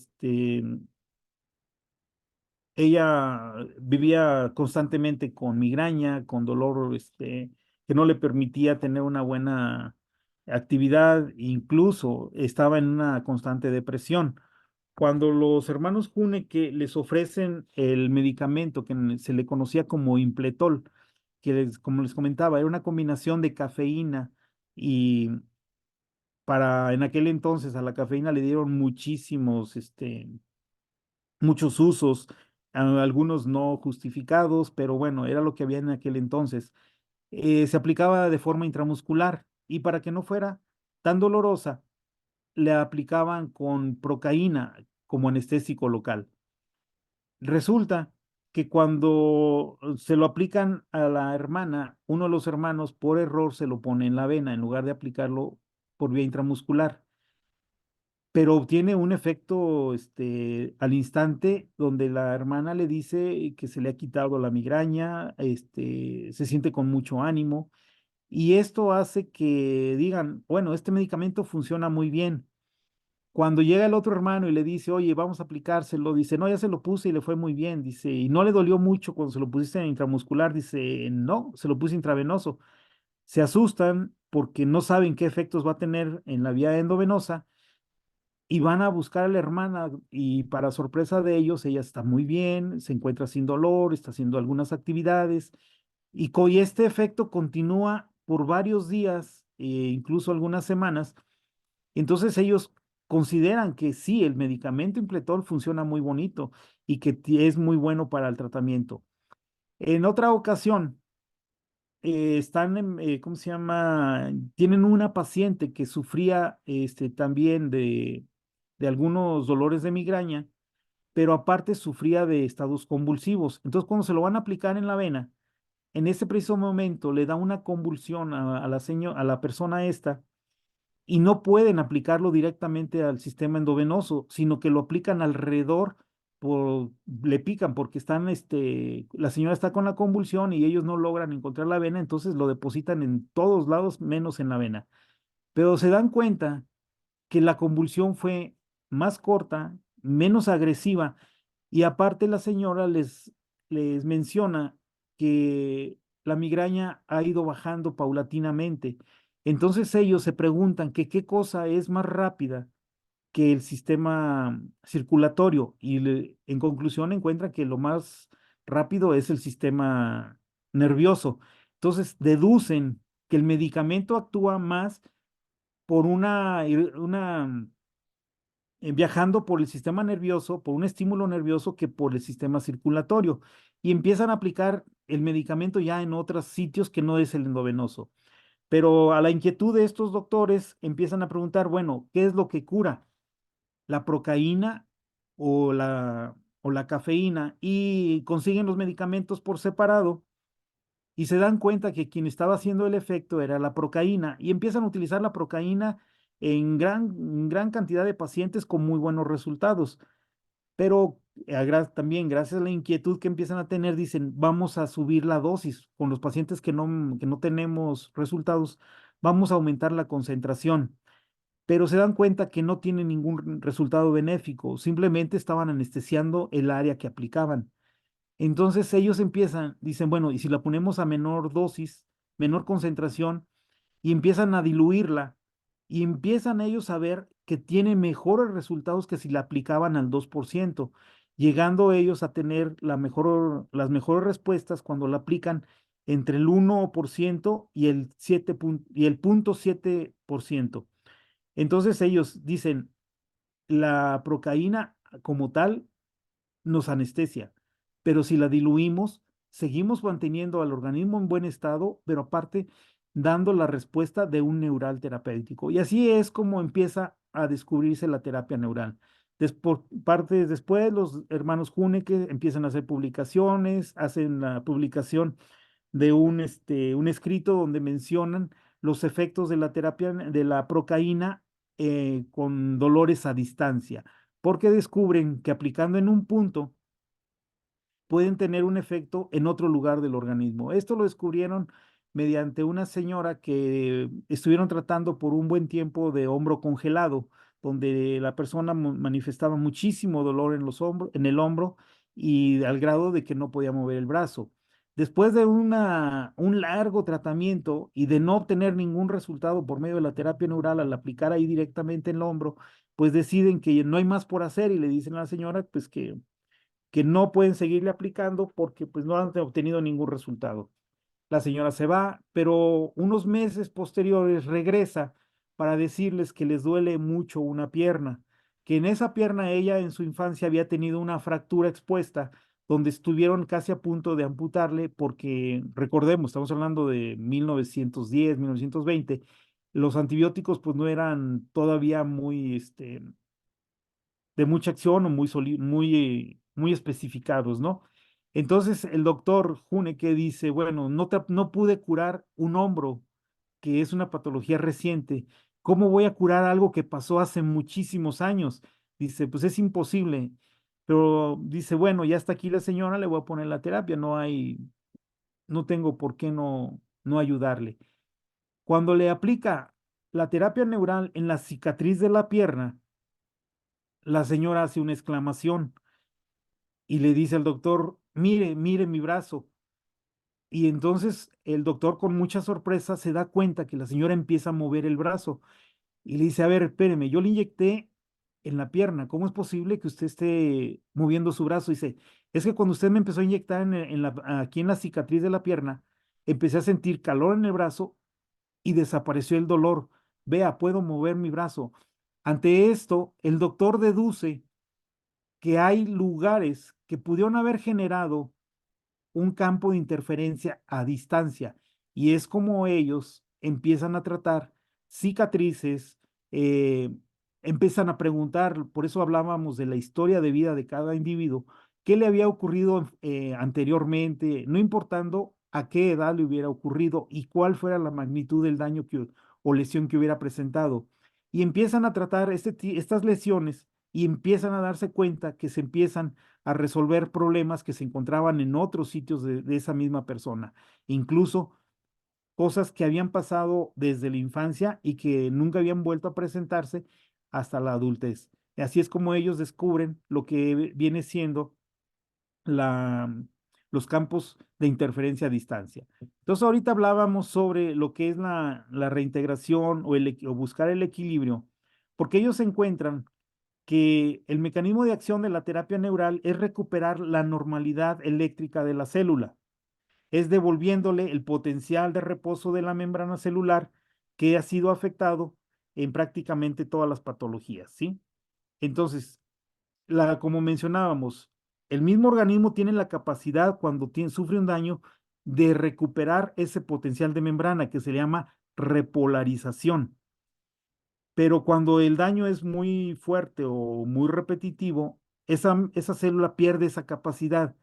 ella vivía constantemente con migraña, con dolor, que no le permitía tener una buena actividad, incluso estaba en una constante depresión. Cuando los hermanos que les ofrecen el medicamento que se le conocía como Impletol, como les comentaba, era una combinación de cafeína y en aquel entonces a la cafeína le dieron muchos usos, algunos no justificados, pero bueno, era lo que había en aquel entonces. Se aplicaba de forma intramuscular y para que no fuera tan dolorosa, le aplicaban con procaína como anestésico local. Resulta que cuando se lo aplican a la hermana, uno de los hermanos por error se lo pone en la vena en lugar de aplicarlo por vía intramuscular, pero obtiene un efecto al instante donde la hermana le dice que se le ha quitado la migraña, se siente con mucho ánimo y esto hace que digan, bueno, este medicamento funciona muy bien. Cuando llega el otro hermano y le dice, oye, vamos a aplicárselo, dice, no, ya se lo puse y le fue muy bien, dice, y no le dolió mucho cuando se lo pusiste en intramuscular, dice, no, se lo puse intravenoso. Se asustan porque no saben qué efectos va a tener en la vía endovenosa y van a buscar a la hermana y para sorpresa de ellos, ella está muy bien, se encuentra sin dolor, está haciendo algunas actividades y este efecto continúa por varios días, incluso algunas semanas. Entonces ellos consideran que sí, el medicamento Impletol funciona muy bonito y que es muy bueno para el tratamiento. En otra ocasión, ¿cómo se llama? Tienen una paciente que sufría también de algunos dolores de migraña, pero aparte sufría de estados convulsivos. Entonces, cuando se lo van a aplicar en la vena, en ese preciso momento le da una convulsión a la persona esta y no pueden aplicarlo directamente al sistema endovenoso, sino que lo aplican alrededor le pican porque la señora está con la convulsión y ellos no logran encontrar la vena, entonces lo depositan en todos lados menos en la vena. Pero se dan cuenta que la convulsión fue más corta, menos agresiva, y aparte la señora les menciona que la migraña ha ido bajando paulatinamente. Entonces ellos se preguntan que qué cosa es más rápida que el sistema circulatorio y en conclusión encuentran que lo más rápido es el sistema nervioso. Entonces deducen que el medicamento actúa más por viajando por el sistema nervioso, por un estímulo nervioso que por el sistema circulatorio. Y empiezan a aplicar el medicamento ya en otros sitios que no es el endovenoso. Pero a la inquietud de estos doctores empiezan a preguntar, bueno, ¿qué es lo que cura? ¿La procaína o la cafeína? Y consiguen los medicamentos por separado y se dan cuenta que quien estaba haciendo el efecto era la procaína y empiezan a utilizar la procaína en gran cantidad de pacientes con muy buenos resultados. Pero también gracias a la inquietud que empiezan a tener, dicen, vamos a subir la dosis con los pacientes que no tenemos resultados, vamos a aumentar la concentración. Pero se dan cuenta que no tienen ningún resultado benéfico, simplemente estaban anestesiando el área que aplicaban. Entonces ellos dicen, bueno, y si la ponemos a menor dosis, menor concentración, y empiezan a diluirla, y empiezan ellos a ver que tiene mejores resultados que si la aplicaban al 2%, llegando ellos a tener las mejores respuestas cuando la aplican entre el 1% y el 0.7%. Entonces ellos dicen, la procaína como tal nos anestesia, pero si la diluimos, seguimos manteniendo al organismo en buen estado, pero aparte dando la respuesta de un neural terapéutico. Y así es como empieza a descubrirse la terapia neural. Después, los hermanos Huneke empiezan a hacer publicaciones, hacen la publicación de un escrito donde mencionan los efectos de la terapia de la procaína con dolores a distancia, porque descubren que aplicando en un punto pueden tener un efecto en otro lugar del organismo. Esto lo descubrieron mediante una señora que estuvieron tratando por un buen tiempo de hombro congelado, donde la persona manifestaba muchísimo dolor en el hombro y al grado de que no podía mover el brazo. Después de un largo tratamiento y de no obtener ningún resultado por medio de la terapia neural al aplicar ahí directamente en el hombro, pues deciden que no hay más por hacer y le dicen a la señora pues que no pueden seguirle aplicando porque pues no han obtenido ningún resultado. La señora se va, pero unos meses posteriores regresa para decirles que les duele mucho una pierna, que en esa pierna ella en su infancia había tenido una fractura expuesta donde estuvieron casi a punto de amputarle porque, recordemos, estamos hablando de 1910, 1920, los antibióticos pues no eran todavía de mucha acción o muy especificados, ¿no? Entonces el doctor Huneke dice, bueno, no pude curar un hombro, que es una patología reciente. ¿Cómo voy a curar algo que pasó hace muchísimos años? Dice, pues es imposible. Pero dice, bueno, ya está aquí la señora, le voy a poner la terapia, no tengo por qué no ayudarle. Cuando le aplica la terapia neural en la cicatriz de la pierna, la señora hace una exclamación y le dice al doctor, mire, mire mi brazo. Y entonces el doctor con mucha sorpresa se da cuenta que la señora empieza a mover el brazo y le dice, a ver, espéreme, yo le inyecté en la pierna, ¿cómo es posible que usted esté moviendo su brazo? Dice, es que cuando usted me empezó a inyectar aquí en la cicatriz de la pierna, empecé a sentir calor en el brazo y desapareció el dolor. Vea, puedo mover mi brazo. Ante esto, el doctor deduce que hay lugares que pudieron haber generado un campo de interferencia a distancia y es como ellos empiezan a tratar cicatrices, eh, empiezan a preguntar, por eso hablábamos de la historia de vida de cada individuo, qué le había ocurrido anteriormente, no importando a qué edad le hubiera ocurrido y cuál fuera la magnitud del daño o lesión que hubiera presentado. Y empiezan a tratar estas lesiones y empiezan a darse cuenta que se empiezan a resolver problemas que se encontraban en otros sitios de esa misma persona, incluso cosas que habían pasado desde la infancia y que nunca habían vuelto a presentarse hasta la adultez. Así es como ellos descubren lo que viene siendo la, los campos de interferencia a distancia. Entonces, ahorita hablábamos sobre lo que es la reintegración o buscar el equilibrio, porque ellos encuentran que el mecanismo de acción de la terapia neural es recuperar la normalidad eléctrica de la célula, es devolviéndole el potencial de reposo de la membrana celular que ha sido afectado en prácticamente todas las patologías, ¿sí? Entonces, como mencionábamos, el mismo organismo tiene la capacidad cuando sufre un daño de recuperar ese potencial de membrana que se llama repolarización. Pero cuando el daño es muy fuerte o muy repetitivo, esa célula pierde esa capacidad.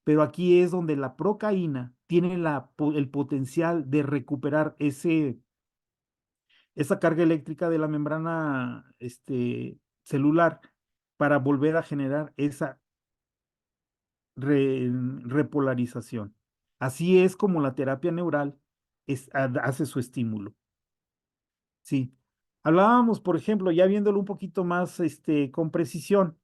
Pero aquí es donde la procaína tiene el potencial de recuperar esa carga eléctrica de la membrana celular para volver a generar esa repolarización. Así es como la terapia neural hace su estímulo. Sí. Hablábamos, por ejemplo, ya viéndolo un poquito más con precisión,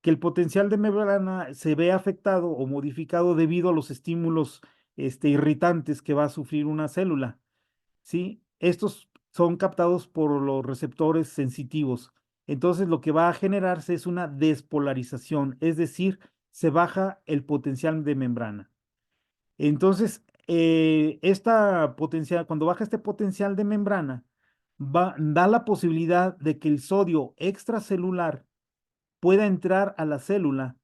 que el potencial de membrana se ve afectado o modificado debido a los estímulos irritantes que va a sufrir una célula. ¿Sí? Estos son captados por los receptores sensitivos. Entonces, lo que va a generarse es una despolarización, es decir, se baja el potencial de membrana. Entonces, cuando baja este potencial de membrana, da la posibilidad de que el sodio extracelular pueda entrar a la célula,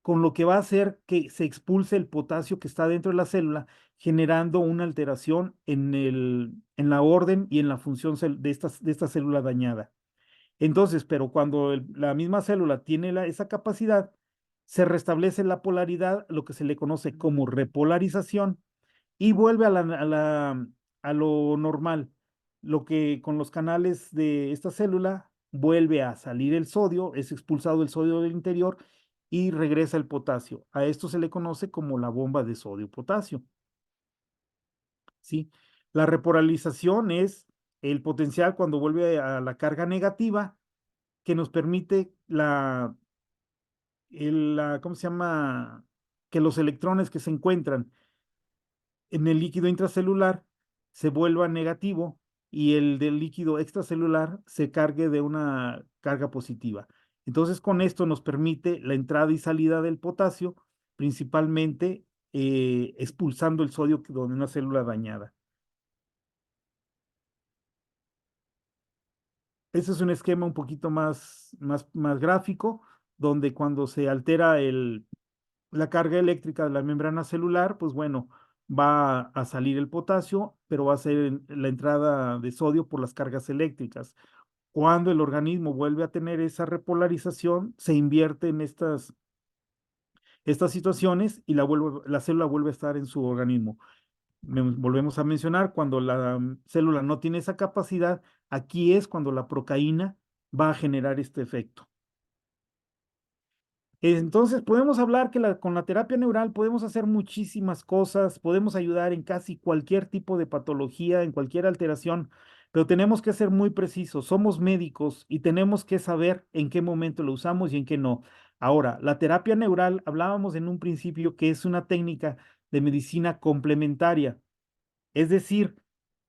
con lo que va a hacer que se expulse el potasio que está dentro de la célula, generando una alteración en la orden y en la función de esta célula dañada. Entonces, pero cuando la misma célula tiene esa capacidad, se restablece la polaridad, lo que se le conoce como repolarización, y vuelve a lo normal. Lo que con los canales de esta célula vuelve a salir el sodio, es expulsado el sodio del interior y regresa el potasio. A esto se le conoce como la bomba de sodio-potasio. ¿Sí? La repolarización es el potencial cuando vuelve a la carga negativa que nos permite ¿cómo se llama? Que los electrones que se encuentran en el líquido intracelular se vuelva negativo y el del líquido extracelular se cargue de una carga positiva. Entonces, con esto nos permite la entrada y salida del potasio, principalmente expulsando el sodio de una célula dañada. Ese es un esquema un poquito más gráfico, donde cuando se altera la carga eléctrica de la membrana celular, pues bueno, va a salir el potasio, pero va a ser la entrada de sodio por las cargas eléctricas. Cuando el organismo vuelve a tener esa repolarización, se invierte en estas situaciones y la célula vuelve a estar en su organismo. Volvemos a mencionar, cuando la célula no tiene esa capacidad, aquí es cuando la procaína va a generar este efecto. Entonces, podemos hablar que con la terapia neural podemos hacer muchísimas cosas, podemos ayudar en casi cualquier tipo de patología, en cualquier alteración, pero tenemos que ser muy precisos. Somos médicos y tenemos que saber en qué momento lo usamos y en qué no. Ahora, la terapia neural, hablábamos en un principio que es una técnica de medicina complementaria, es decir,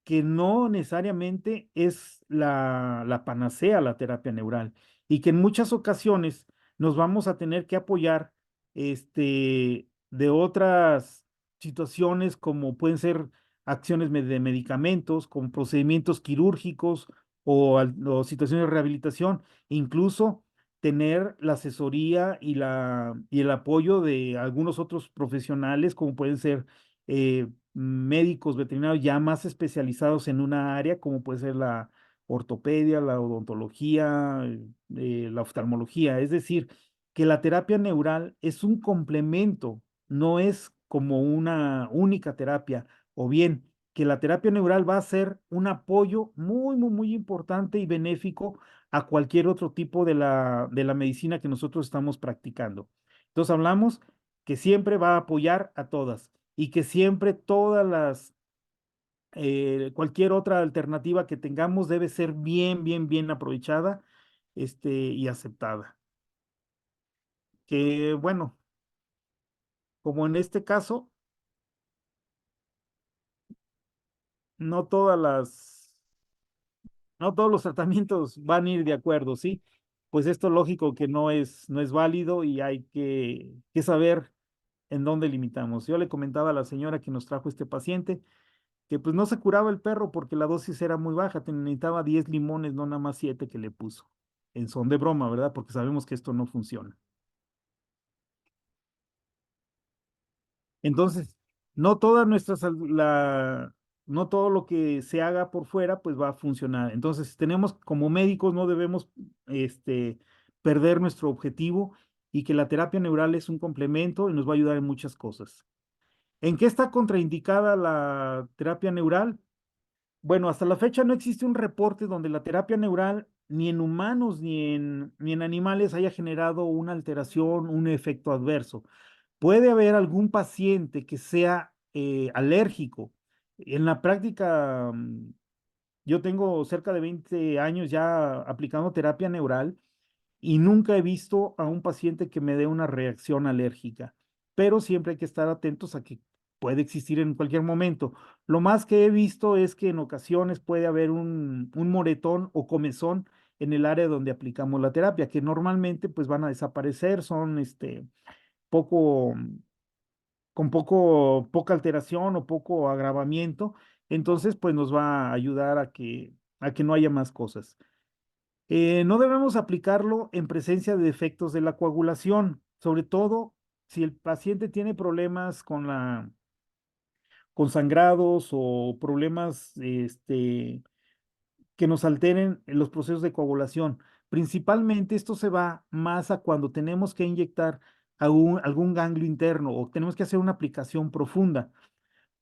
que no necesariamente es la panacea la terapia neural y que en muchas ocasiones nos vamos a tener que apoyar de otras situaciones como pueden ser acciones de medicamentos, con procedimientos quirúrgicos o situaciones de rehabilitación, incluso tener la asesoría y el apoyo de algunos otros profesionales como pueden ser médicos veterinarios ya más especializados en una área, como puede ser la ortopedia, la odontología, la oftalmología. Es decir, que la terapia neural es un complemento, no es como una única terapia, o bien que la terapia neural va a ser un apoyo muy, muy, muy importante y benéfico a cualquier otro tipo de la medicina que nosotros estamos practicando. Entonces hablamos que siempre va a apoyar a todas y que siempre cualquier otra alternativa que tengamos debe ser bien aprovechada, y aceptada. Que bueno, como en este caso, no todas las, no todos los tratamientos van a ir de acuerdo, ¿sí? Pues esto lógico que no es válido y hay que saber en dónde limitamos. Yo le comentaba a la señora que nos trajo este paciente que pues no se curaba el perro porque la dosis era muy baja, necesitaba 10 limones, no nada más 7 que le puso. En son de broma, ¿verdad? Porque sabemos que esto no funciona. Entonces, no todas no todo lo que se haga por fuera, pues va a funcionar. Entonces, tenemos como médicos, no debemos, perder nuestro objetivo y que la terapia neural es un complemento y nos va a ayudar en muchas cosas. ¿En qué está contraindicada la terapia neural? Bueno, hasta la fecha no existe un reporte donde la terapia neural, ni en humanos ni en animales, haya generado una alteración, un efecto adverso. Puede haber algún paciente que sea alérgico. En la práctica, yo tengo cerca de 20 años ya aplicando terapia neural y nunca he visto a un paciente que me dé una reacción alérgica, pero siempre hay que estar atentos a que puede existir en cualquier momento. Lo más que he visto es que en ocasiones puede haber un moretón o comezón en el área donde aplicamos la terapia, que normalmente pues van a desaparecer, son poco, poca alteración o poco agravamiento, entonces pues nos va a ayudar a que no haya más cosas. No debemos aplicarlo en presencia de defectos de la coagulación, sobre todo si el paciente tiene problemas con sangrados o problemas que nos alteren en los procesos de coagulación. Principalmente esto se va más a cuando tenemos que inyectar algún ganglio interno o tenemos que hacer una aplicación profunda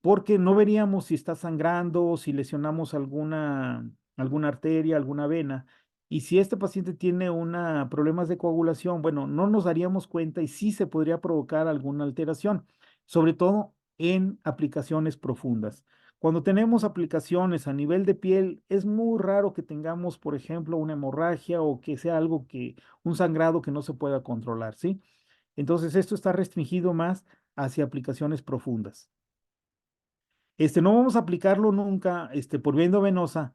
porque no veríamos si está sangrando, si lesionamos alguna arteria, alguna vena. Y si este paciente tiene problemas de coagulación, bueno, no nos daríamos cuenta y sí se podría provocar alguna alteración, sobre todo en aplicaciones profundas. Cuando tenemos aplicaciones a nivel de piel, es muy raro que tengamos, por ejemplo, una hemorragia o que sea un sangrado que no se pueda controlar, ¿sí? Entonces, esto está restringido más hacia aplicaciones profundas. No vamos a aplicarlo nunca, por vía endovenosa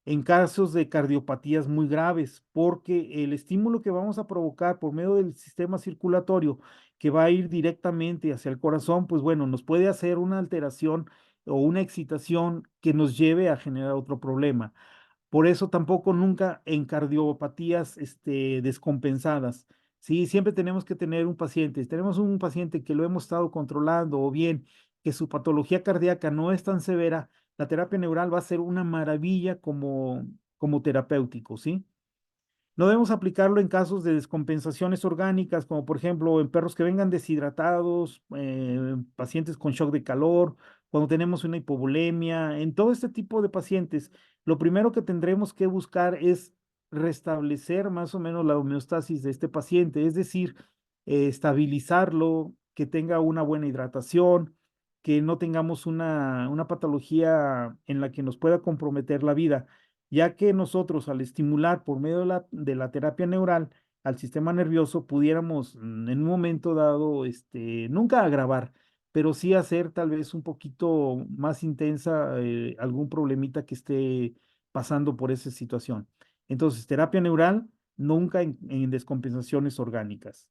en casos de cardiopatías muy graves, porque el estímulo que vamos a provocar por medio del sistema circulatorio que va a ir directamente hacia el corazón, pues bueno, nos puede hacer una alteración o una excitación que nos lleve a generar otro problema. Por eso tampoco nunca en cardiopatías descompensadas. Sí, siempre tenemos que tener un paciente. Si tenemos un paciente que lo hemos estado controlando o bien que su patología cardíaca no es tan severa, la terapia neural va a ser una maravilla como terapéutico, ¿sí? No debemos aplicarlo en casos de descompensaciones orgánicas, como por ejemplo en perros que vengan deshidratados, pacientes con shock de calor, cuando tenemos una hipovolemia, en todo este tipo de pacientes, lo primero que tendremos que buscar es restablecer más o menos la homeostasis de este paciente, es decir, estabilizarlo, que tenga una buena hidratación, que no tengamos una patología en la que nos pueda comprometer la vida, ya que nosotros al estimular por medio de la terapia neural al sistema nervioso pudiéramos en un momento dado, nunca agravar, pero sí hacer tal vez un poquito más intensa algún problemita que esté pasando por esa situación. Entonces, terapia neural nunca en descompensaciones orgánicas.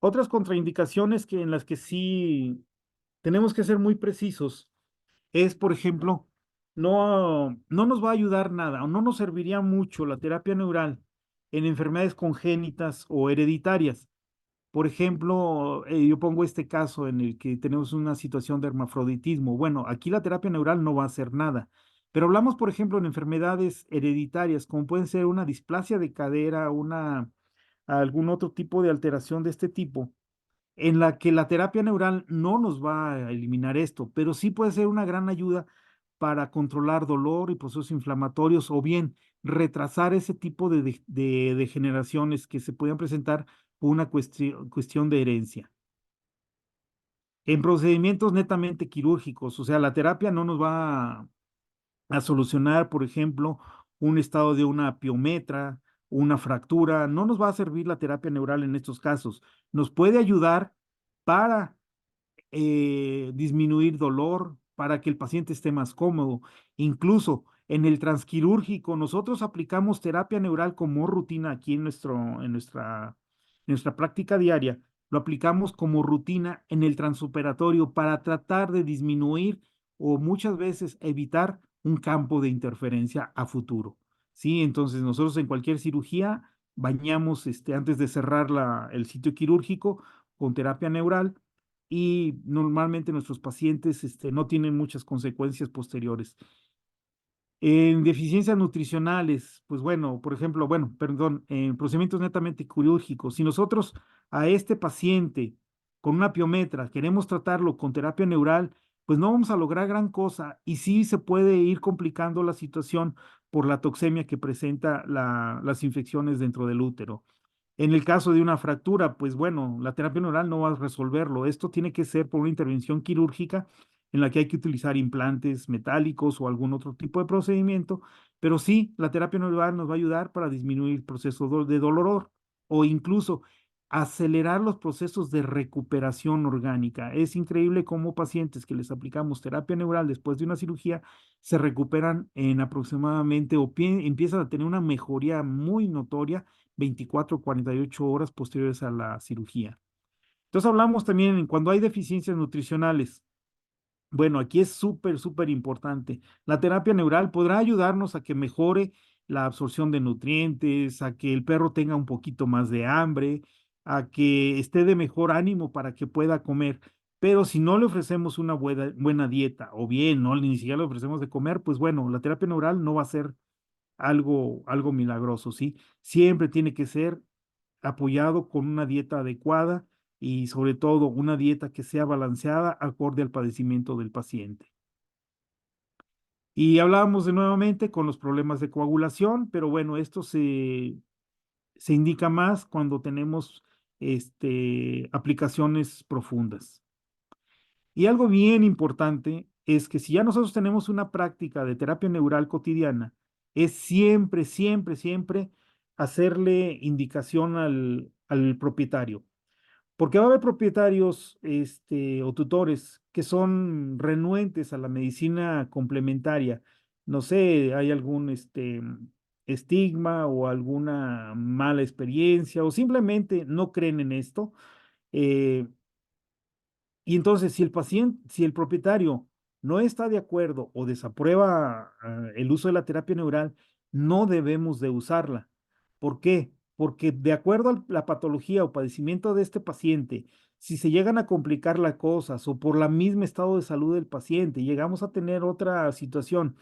Otras contraindicaciones en las que sí tenemos que ser muy precisos es, por ejemplo, no nos va a ayudar nada o no nos serviría mucho la terapia neural en enfermedades congénitas o hereditarias. Por ejemplo, yo pongo este caso en el que tenemos una situación de hermafroditismo. Bueno, aquí la terapia neural no va a hacer nada, pero hablamos, por ejemplo, en enfermedades hereditarias, como pueden ser una displasia de cadera, algún otro tipo de alteración de este tipo en la que la terapia neural no nos va a eliminar esto, pero sí puede ser una gran ayuda para controlar dolor y procesos inflamatorios o bien retrasar ese tipo de degeneraciones que se pueden presentar por una cuestión de herencia. En procedimientos netamente quirúrgicos, o sea, la terapia no nos va a solucionar, por ejemplo, un estado de una piometra, una fractura, no nos va a servir la terapia neural en estos casos. Nos puede ayudar para disminuir dolor, para que el paciente esté más cómodo. Incluso en el transquirúrgico, nosotros aplicamos terapia neural como rutina aquí en nuestra práctica diaria. Lo aplicamos como rutina en el transoperatorio para tratar de disminuir o muchas veces evitar un campo de interferencia a futuro. ¿Sí? Entonces, nosotros en cualquier cirugía bañamos antes de cerrar el sitio quirúrgico con terapia neural y normalmente nuestros pacientes no tienen muchas consecuencias posteriores. En deficiencias nutricionales, pues bueno, por ejemplo, bueno, perdón, en procedimientos netamente quirúrgicos, si nosotros a este paciente con una piometra queremos tratarlo con terapia neural, pues no vamos a lograr gran cosa y sí se puede ir complicando la situación por la toxemia que presenta las infecciones dentro del útero. En el caso de una fractura, pues bueno, la terapia neural no va a resolverlo. Esto tiene que ser por una intervención quirúrgica en la que hay que utilizar implantes metálicos o algún otro tipo de procedimiento, pero sí, la terapia neural nos va a ayudar para disminuir el proceso de dolor o incluso acelerar los procesos de recuperación orgánica. Es increíble cómo pacientes que les aplicamos terapia neural después de una cirugía se recuperan en aproximadamente o empiezan a tener una mejoría muy notoria 24 o 48 horas posteriores a la cirugía. Entonces hablamos también en cuando hay deficiencias nutricionales. Bueno, aquí es súper, súper importante. La terapia neural podrá ayudarnos a que mejore la absorción de nutrientes, a que el perro tenga un poquito más de hambre, a que esté de mejor ánimo para que pueda comer. Pero si no le ofrecemos una buena dieta o bien no ni siquiera le ofrecemos de comer, pues bueno, la terapia neural no va a ser algo milagroso, ¿sí? Siempre tiene que ser apoyado con una dieta adecuada y sobre todo una dieta que sea balanceada acorde al padecimiento del paciente. Y hablábamos de nuevamente con los problemas de coagulación, pero bueno, esto se indica más cuando tenemos aplicaciones profundas. Y algo bien importante es que si ya nosotros tenemos una práctica de terapia neural cotidiana, es siempre, siempre, siempre hacerle indicación al propietario. Porque va a haber propietarios o tutores que son renuentes a la medicina complementaria. No sé, hay algún estigma o alguna mala experiencia o simplemente no creen en esto. eh, y entonces, si el propietario no está de acuerdo o desaprueba el uso de la terapia neural, no debemos de usarla. ¿Por qué? Porque de acuerdo a la patología o padecimiento de este paciente, si se llegan a complicar las cosas o por la misma estado de salud del paciente, llegamos a tener otra situación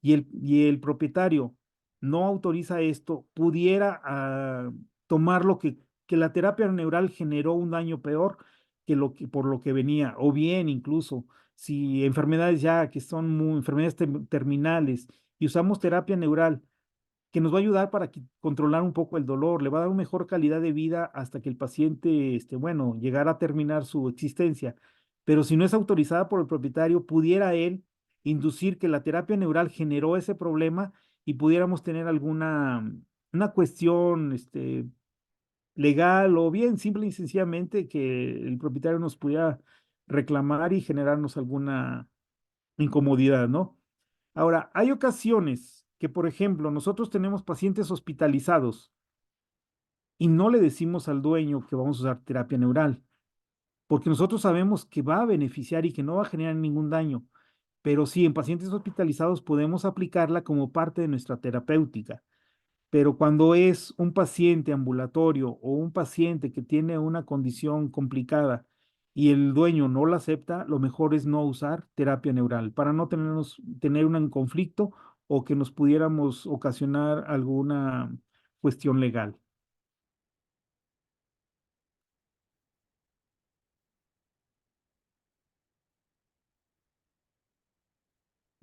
y el propietario no autoriza esto, pudiera tomar que la terapia neural generó un daño peor por lo que venía, o bien incluso si enfermedades ya que son enfermedades terminales y usamos terapia neural que nos va a ayudar para controlar un poco el dolor, le va a dar una mejor calidad de vida hasta que el paciente, bueno, llegara a terminar su existencia. Pero si no es autorizada por el propietario, pudiera él inducir que la terapia neural generó ese problema y pudiéramos tener alguna una cuestión, legal o bien simple y sencillamente que el propietario nos pudiera reclamar y generarnos alguna incomodidad, ¿no? Ahora, hay ocasiones que, por ejemplo, nosotros tenemos pacientes hospitalizados y no le decimos al dueño que vamos a usar terapia neural, porque nosotros sabemos que va a beneficiar y que no va a generar ningún daño, pero sí, en pacientes hospitalizados podemos aplicarla como parte de nuestra terapéutica. Pero cuando es un paciente ambulatorio o un paciente que tiene una condición complicada y el dueño no la acepta, lo mejor es no usar terapia neural para no tener un conflicto o que nos pudiéramos ocasionar alguna cuestión legal.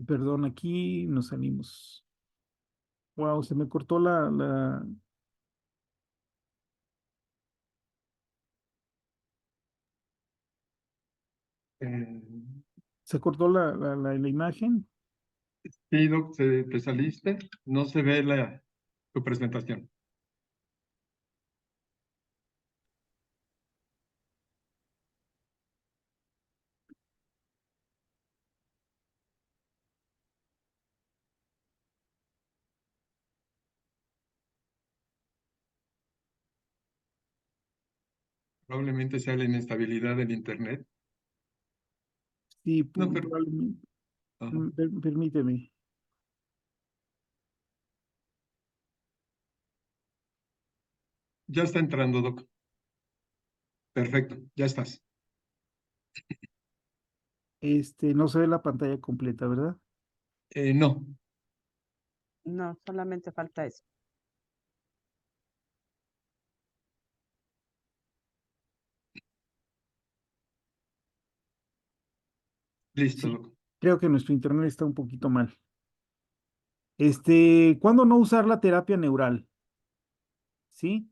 Perdón, aquí nos salimos. Wow, se me cortó Eh, se cortó la imagen. sí, Doc, te saliste, no se ve tu presentación. Probablemente sea la inestabilidad del internet. Sí, No, pero probablemente. ajá. Permíteme. Ya está entrando, Doc. Perfecto, ya estás. No se ve la pantalla completa, ¿verdad? No, No, solamente falta eso. listo, Sí, Doc. creo que nuestro internet está un poquito mal. ¿Cuándo no usar la terapia neural? ¿Sí?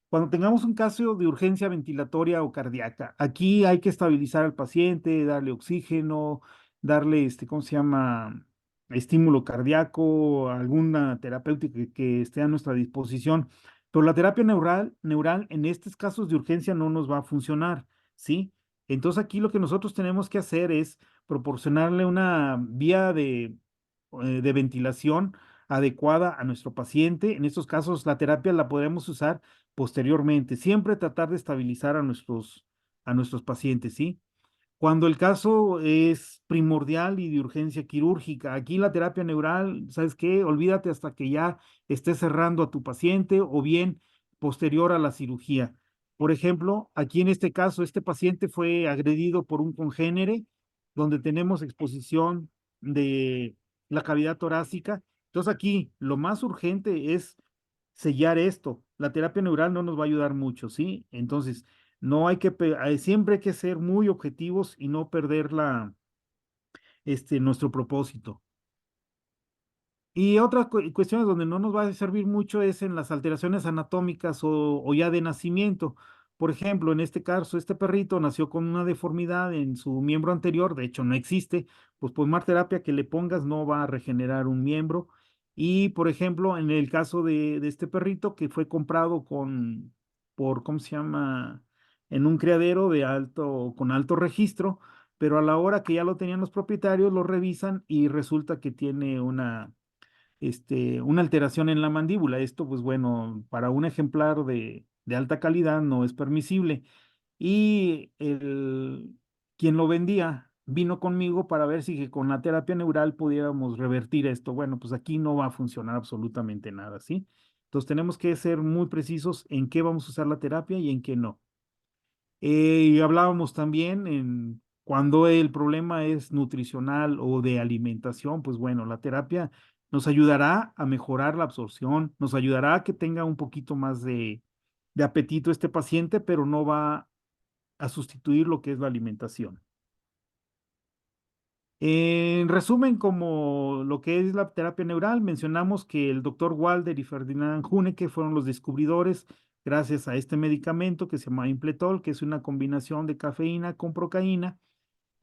Cuando tengamos un caso de urgencia ventilatoria o cardíaca, aquí hay que estabilizar al paciente, darle oxígeno, darle, ¿cómo se llama? Estímulo cardíaco, alguna terapéutica que esté a nuestra disposición. Pero la terapia neural en estos casos de urgencia no nos va a funcionar, ¿sí? Entonces aquí lo que nosotros tenemos que hacer es proporcionarle una vía de ventilación adecuada a nuestro paciente. En estos casos, la terapia la podemos usar posteriormente. Siempre tratar de estabilizar a nuestros pacientes, ¿sí? Cuando el caso es primordial y de urgencia quirúrgica, aquí la terapia neural, ¿sabes qué? Olvídate hasta que ya estés cerrando a tu paciente o bien posterior a la cirugía. Por ejemplo, aquí en este caso, este paciente fue agredido por un congénere donde tenemos exposición de la cavidad torácica. Entonces aquí lo más urgente es sellar esto. La terapia neural no nos va a ayudar mucho, ¿sí? Entonces, no hay que, siempre hay que ser muy objetivos y no perder nuestro propósito. Y otras cuestiones donde no nos va a servir mucho es en las alteraciones anatómicas o ya de nacimiento. Por ejemplo, en este caso, este perrito nació con una deformidad en su miembro anterior, de hecho no existe, pues por más terapia que le pongas no va a regenerar un miembro. Y por ejemplo, en el caso de este perrito que fue comprado ¿cómo se llama? En un criadero con alto registro, pero a la hora que ya lo tenían los propietarios, lo revisan y resulta que tiene una alteración en la mandíbula. Esto, pues bueno, para un ejemplar de alta calidad no es permisible. Y quien lo vendía vino conmigo para ver si que con la terapia neural pudiéramos revertir esto. Bueno, pues aquí no va a funcionar absolutamente nada, ¿sí? Entonces tenemos que ser muy precisos en qué vamos a usar la terapia y en qué no. Y hablábamos también en cuando el problema es nutricional o de alimentación, pues bueno, la terapia nos ayudará a mejorar la absorción, nos ayudará a que tenga un poquito más de apetito este paciente, pero no va a sustituir lo que es la alimentación. En resumen, como lo que es la terapia neural, mencionamos que el doctor Walder y Ferdinand Huneke fueron los descubridores gracias a este medicamento que se llama Impletol, que es una combinación de cafeína con procaína,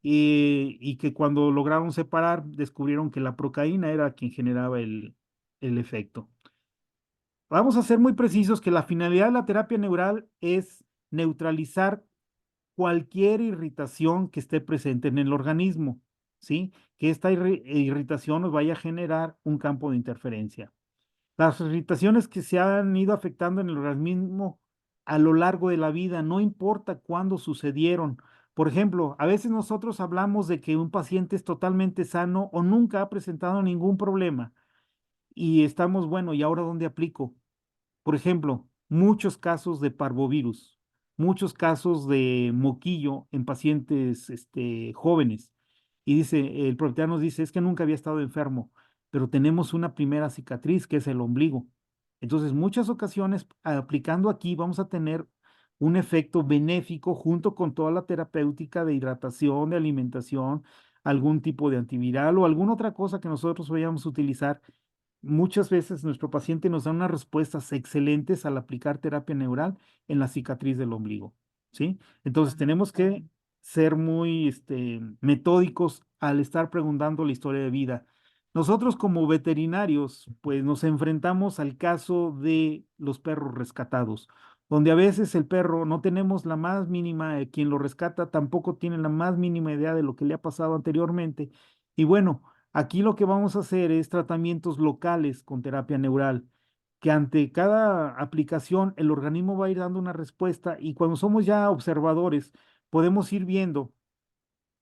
y que cuando lograron separar, descubrieron que la procaína era quien generaba el efecto. Vamos a ser muy precisos que la finalidad de la terapia neural es neutralizar cualquier irritación que esté presente en el organismo, ¿sí? Que esta irritación nos vaya a generar un campo de interferencia. Las irritaciones que se han ido afectando en el organismo a lo largo de la vida, no importa cuándo sucedieron. Por ejemplo, a veces nosotros hablamos de que un paciente es totalmente sano o nunca ha presentado ningún problema y estamos, bueno, ¿y ahora dónde aplico? Por ejemplo, muchos casos de parvovirus, muchos casos de moquillo en pacientes jóvenes. Y dice, el propietario nos dice, es que nunca había estado enfermo, pero tenemos una primera cicatriz que es el ombligo. Entonces, muchas ocasiones, aplicando aquí, vamos a tener un efecto benéfico junto con toda la terapéutica de hidratación, de alimentación, algún tipo de antiviral o alguna otra cosa que nosotros vayamos a utilizar, muchas veces nuestro paciente nos da unas respuestas excelentes al aplicar terapia neural en la cicatriz del ombligo, ¿sí? Entonces tenemos que ser muy metódicos al estar preguntando la historia de vida. Nosotros como veterinarios, pues nos enfrentamos al caso de los perros rescatados, donde a veces el perro no tenemos la más mínima, quien lo rescata tampoco tiene la más mínima idea de lo que le ha pasado anteriormente. Y bueno, aquí lo que vamos a hacer es tratamientos locales con terapia neural, que ante cada aplicación el organismo va a ir dando una respuesta y cuando somos ya observadores podemos ir viendo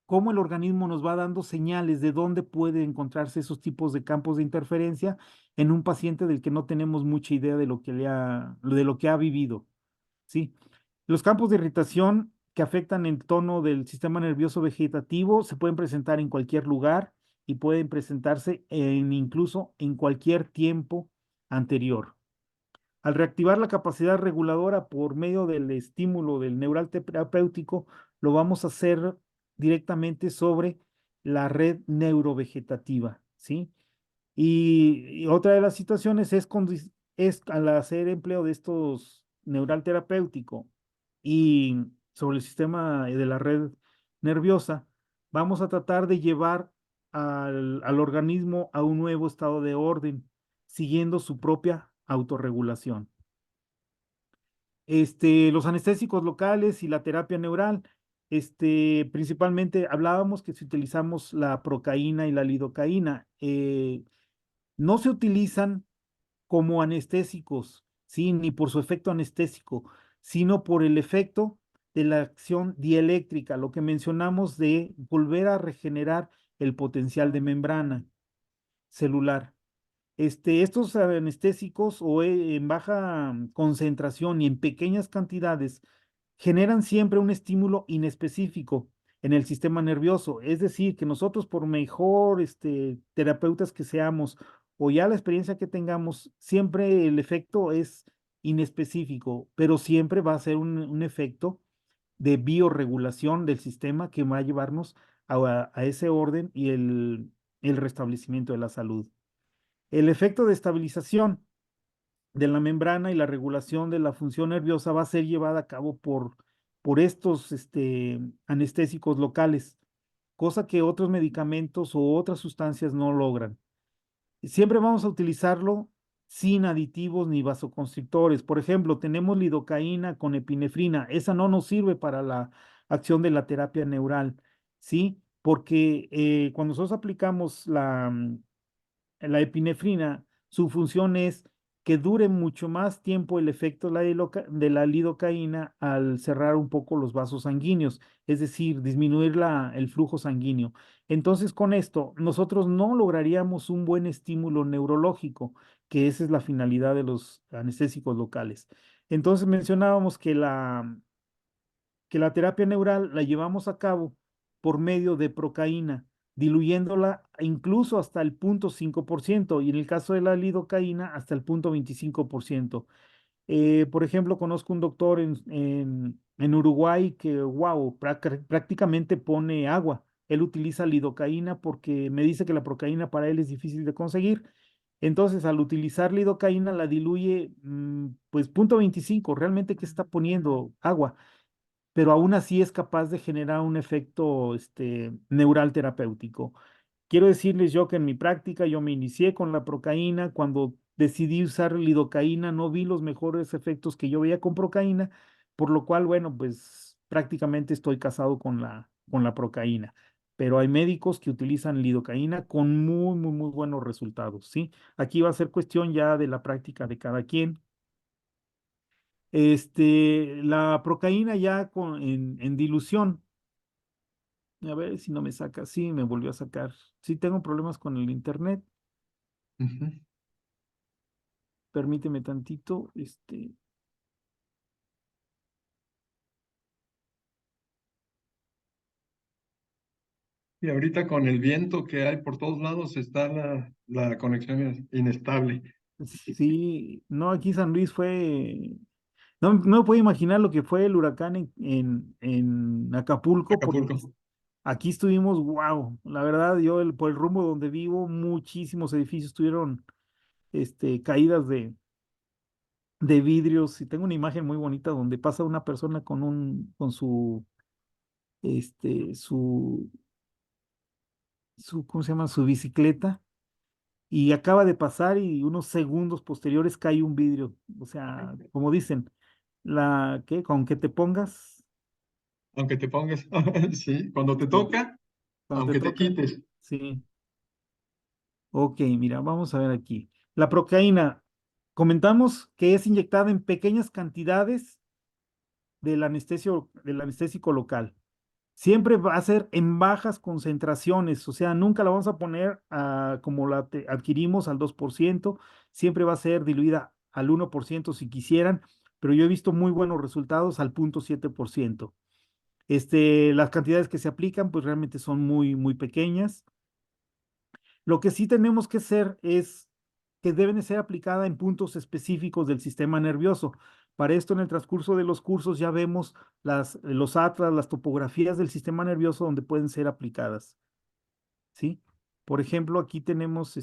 cómo el organismo nos va dando señales de dónde puede encontrarse esos tipos de campos de interferencia en un paciente del que no tenemos mucha idea de lo que de lo que ha vivido, ¿sí? Los campos de irritación que afectan el tono del sistema nervioso vegetativo se pueden presentar en cualquier lugar y pueden presentarse incluso en cualquier tiempo anterior. Al reactivar la capacidad reguladora por medio del estímulo del neural terapéutico, lo vamos a hacer directamente sobre la red neurovegetativa, ¿sí? Y otra de las situaciones es al hacer empleo de estos neural terapéutico y sobre el sistema de la red nerviosa, vamos a tratar de llevar al organismo a un nuevo estado de orden, siguiendo su propia autorregulación. Los anestésicos locales y la terapia neural, principalmente hablábamos que si utilizamos la procaína y la lidocaína, no se utilizan como anestésicos, ¿sí? Ni por su efecto anestésico, sino por el efecto de la acción dieléctrica, lo que mencionamos de volver a regenerar el potencial de membrana celular. Estos anestésicos o en baja concentración y en pequeñas cantidades generan siempre un estímulo inespecífico en el sistema nervioso. Es decir, que nosotros por mejor terapeutas que seamos o ya la experiencia que tengamos, siempre el efecto es inespecífico, pero siempre va a ser un efecto de biorregulación del sistema que va a llevarnos a ese orden y el restablecimiento de la salud. El efecto de estabilización de la membrana y la regulación de la función nerviosa va a ser llevada a cabo por estos anestésicos locales, cosa que otros medicamentos o otras sustancias no logran. Siempre vamos a utilizarlo sin aditivos ni vasoconstrictores. Por ejemplo, tenemos lidocaína con epinefrina. Esa no nos sirve para la acción de la terapia neural, ¿sí? Porque cuando nosotros aplicamos la epinefrina, su función es que dure mucho más tiempo el efecto de la lidocaína al cerrar un poco los vasos sanguíneos, es decir, disminuir el flujo sanguíneo. Entonces, con esto, nosotros no lograríamos un buen estímulo neurológico, que esa es la finalidad de los anestésicos locales. Entonces, mencionábamos que la terapia neural la llevamos a cabo por medio de procaína, diluyéndola incluso hasta el 0.5% y en el caso de la lidocaína hasta el 0.25%. Por ejemplo, conozco un doctor en Uruguay que, wow, prácticamente pone agua. Él utiliza lidocaína porque me dice que la procaína para él es difícil de conseguir. Entonces, al utilizar lidocaína, la diluye, pues 0.25, realmente que está poniendo agua, pero aún así es capaz de generar un efecto neural terapéutico. Quiero decirles yo que en mi práctica yo me inicié con la procaína. Cuando decidí usar lidocaína no vi los mejores efectos que yo veía con procaína, por lo cual, bueno, pues prácticamente estoy casado con la procaína. Pero hay médicos que utilizan lidocaína con muy, muy, muy buenos resultados, ¿sí? Aquí va a ser cuestión ya de la práctica de cada quien. La procaína ya en dilución. A ver si no me saca. Sí, me volvió a sacar. Sí, tengo problemas con el internet. Ujú. Permíteme tantito. Y ahorita con el viento que hay por todos lados está la conexión inestable. Sí, no, aquí San Luis fue. No me puedo imaginar lo que fue el huracán en Acapulco, porque Acapulco. Aquí estuvimos, wow, la verdad, yo por el rumbo donde vivo, muchísimos edificios tuvieron caídas de vidrios, y tengo una imagen muy bonita donde pasa una persona con este, su, ¿cómo se llama? Su bicicleta, y acaba de pasar y unos segundos posteriores cae un vidrio. O sea, como dicen, ¿qué? Con que te pongas, Aunque te pongas, sí, cuando te sí, toca, cuando te aunque te toca, quites. sí. Ok, mira, vamos a ver aquí. La procaína, comentamos que es inyectada en pequeñas cantidades del anestésico local. Siempre va a ser en bajas concentraciones, o sea, nunca la vamos a poner como adquirimos al 2%, siempre va a ser diluida al 1% si quisieran, pero yo he visto muy buenos resultados al 0.7%. Las cantidades que se aplican pues realmente son muy, muy pequeñas. Lo que sí tenemos que hacer es que deben de ser aplicada en puntos específicos del sistema nervioso. Para esto, en el transcurso de los cursos ya vemos los atlas, las topografías del sistema nervioso donde pueden ser aplicadas, ¿sí? Por ejemplo, aquí tenemos,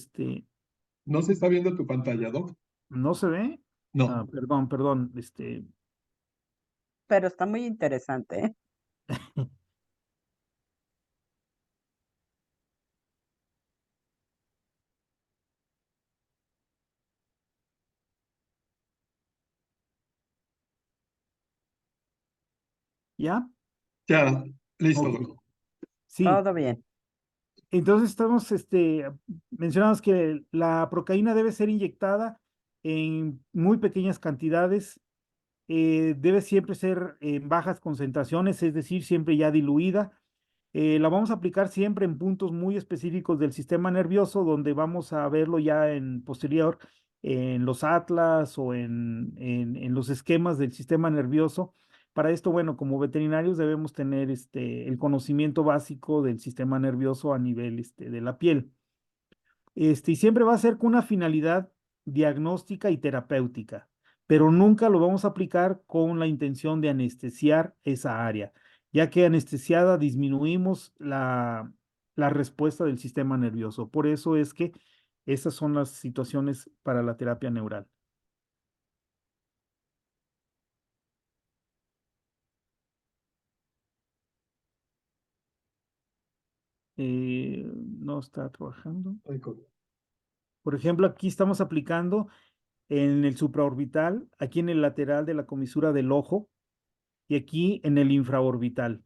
¿No se está viendo tu pantalla, Doc? ¿no se ve? No. Perdón, perdón, Pero está muy interesante, ¿eh? ¿ya? Ya, listo, Ok, Doc. sí. Todo bien. Entonces mencionamos que la procaína debe ser inyectada en muy pequeñas cantidades, debe siempre ser en bajas concentraciones, es decir, siempre ya diluida. La vamos a aplicar siempre en puntos muy específicos del sistema nervioso, donde vamos a verlo ya en posterior, en los atlas o en los esquemas del sistema nervioso. Para esto, bueno, como veterinarios debemos tener el conocimiento básico del sistema nervioso a nivel de la piel. Y siempre va a ser con una finalidad diagnóstica y terapéutica, pero nunca lo vamos a aplicar con la intención de anestesiar esa área, ya que anestesiada disminuimos la respuesta del sistema nervioso. Por eso es que esas son las situaciones para la terapia neural. No está trabajando. Por ejemplo, aquí estamos aplicando en el supraorbital, aquí en el lateral de la comisura del ojo, y aquí en el infraorbital.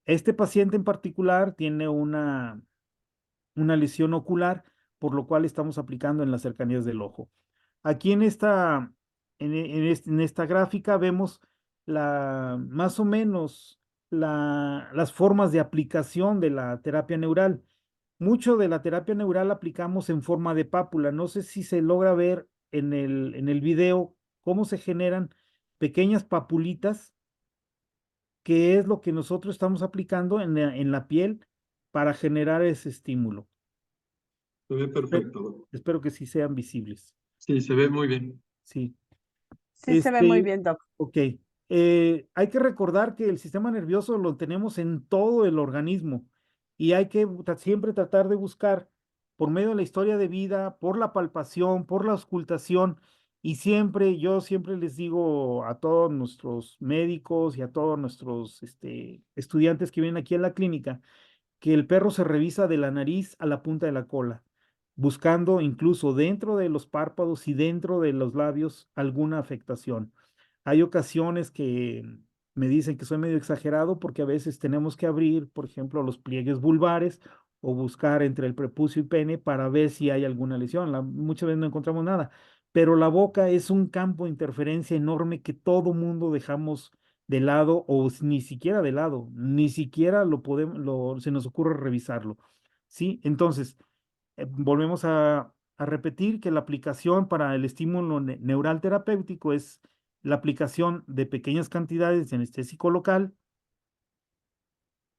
Este paciente en particular tiene una lesión ocular, por lo cual estamos aplicando en las cercanías del ojo. Aquí en esta gráfica vemos más o menos las formas de aplicación de la terapia neural. Mucho de la terapia neural la aplicamos en forma de pápula. No sé si se logra ver en el video cómo se generan pequeñas papulitas, que es lo que nosotros estamos aplicando en la piel para generar ese estímulo. Se ve Espero, perfecto, Doc. espero que sí sean visibles. Sí, se ve muy bien. Sí. Sí se ve muy bien, Doc. Ok. Hay que recordar que el sistema nervioso lo tenemos en todo el organismo y hay que siempre tratar de buscar por medio de la historia de vida, por la palpación, por la auscultación, y yo siempre les digo a todos nuestros médicos y a todos nuestros estudiantes que vienen aquí a la clínica, que el perro se revisa de la nariz a la punta de la cola, buscando incluso dentro de los párpados y dentro de los labios alguna afectación. Hay ocasiones que me dicen que soy medio exagerado porque a veces tenemos que abrir, por ejemplo, los pliegues vulvares o buscar entre el prepucio y pene para ver si hay alguna lesión. Muchas veces no encontramos nada, pero la boca es un campo de interferencia enorme que todo mundo dejamos de lado o ni siquiera de lado, ni siquiera se nos ocurre revisarlo. ¿Sí? Entonces, volvemos a repetir que la aplicación para el estímulo neural terapéutico es la aplicación de pequeñas cantidades de anestésico local,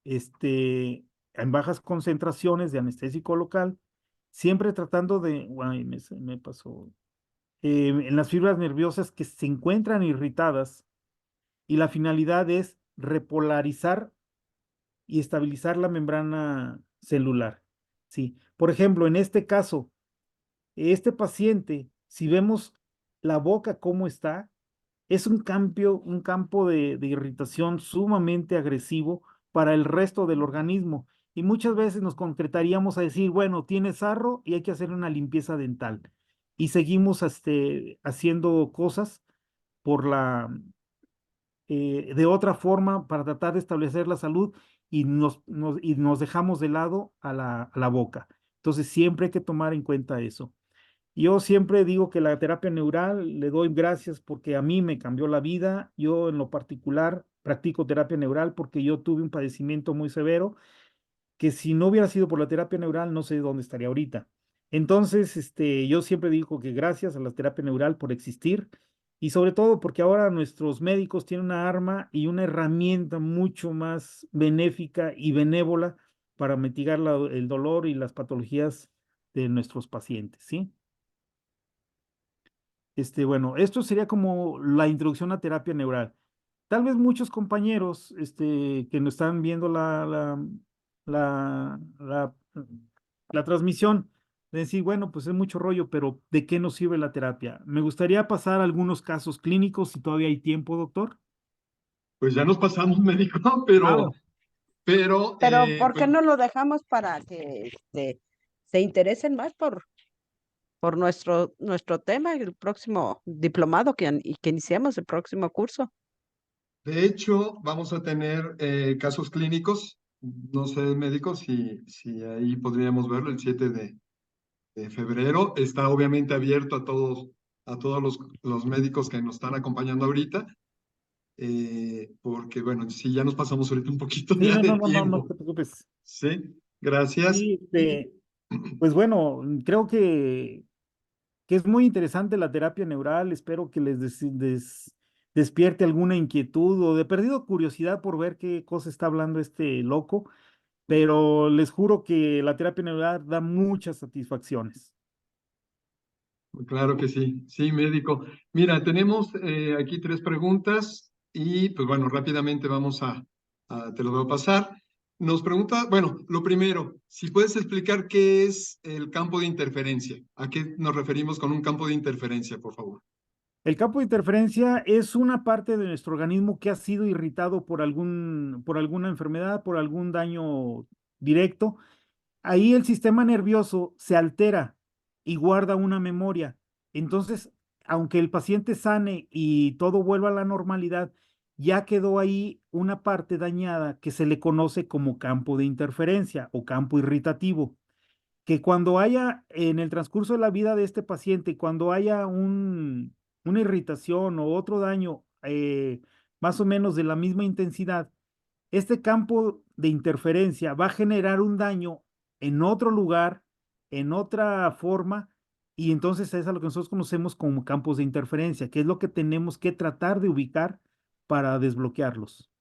en bajas concentraciones de anestésico local, siempre tratando ay, me pasó, en las fibras nerviosas que se encuentran irritadas, y la finalidad es repolarizar y estabilizar la membrana celular. Sí. Por ejemplo, en este caso, este paciente, si vemos la boca cómo está, es un campo de irritación sumamente agresivo para el resto del organismo. Y muchas veces nos concretaríamos a decir, bueno, tiene sarro y hay que hacer una limpieza dental. Y seguimos haciendo cosas por de otra forma para tratar de establecer la salud y nos dejamos de lado a la boca. Entonces siempre hay que tomar en cuenta eso. Yo siempre digo que la terapia neural le doy gracias porque a mí me cambió la vida. Yo en lo particular practico terapia neural porque yo tuve un padecimiento muy severo que si no hubiera sido por la terapia neural no sé dónde estaría ahorita. Entonces, yo siempre digo que gracias a la terapia neural por existir y sobre todo porque ahora nuestros médicos tienen una arma y una herramienta mucho más benéfica y benévola para mitigar el dolor y las patologías de nuestros pacientes, ¿sí? Bueno, esto sería como la introducción a terapia neural. Tal vez muchos compañeros, que nos están viendo la, la, la transmisión, de decir, bueno, pues es mucho rollo, pero ¿de qué nos sirve la terapia? Me gustaría pasar algunos casos clínicos, si todavía hay tiempo, doctor. Pues ya nos pasamos, médico, Ah, Pero ¿por qué pues no lo dejamos para que se interesen más por nuestro tema, el próximo diplomado y que iniciamos el próximo curso? de hecho vamos a tener casos clínicos. No sé, médico, si ahí podríamos verlo el 7 de febrero. Está obviamente abierto a todos los médicos que nos están acompañando ahorita, porque bueno, sí, ya nos pasamos ahorita un poquito sí, ya no, de no, no, no, no tiempo. te preocupes. Sí, gracias. Sí, Y pues bueno, creo que es muy interesante la terapia neural. Espero que les despierte alguna inquietud o de perdido curiosidad por ver qué cosa está hablando este loco, pero les juro que la terapia neural da muchas satisfacciones. claro que sí, sí, médico. Mira, tenemos aquí tres preguntas y pues bueno, rápidamente te lo voy a pasar. Nos pregunta, bueno, lo primero, si puedes explicar qué es el campo de interferencia. ¿A qué nos referimos con un campo de interferencia, por favor? El campo de interferencia es una parte de nuestro organismo que ha sido irritado por alguna enfermedad, por algún daño directo. Ahí el sistema nervioso se altera y guarda una memoria. Entonces, aunque el paciente sane y todo vuelva a la normalidad, ya quedó ahí una parte dañada que se le conoce como campo de interferencia o campo irritativo, que cuando haya en el transcurso de la vida de este paciente, cuando haya una irritación o otro daño más o menos de la misma intensidad, este campo de interferencia va a generar un daño en otro lugar, en otra forma, y entonces es a lo que nosotros conocemos como campos de interferencia, que es lo que tenemos que tratar de ubicar para desbloquearlos.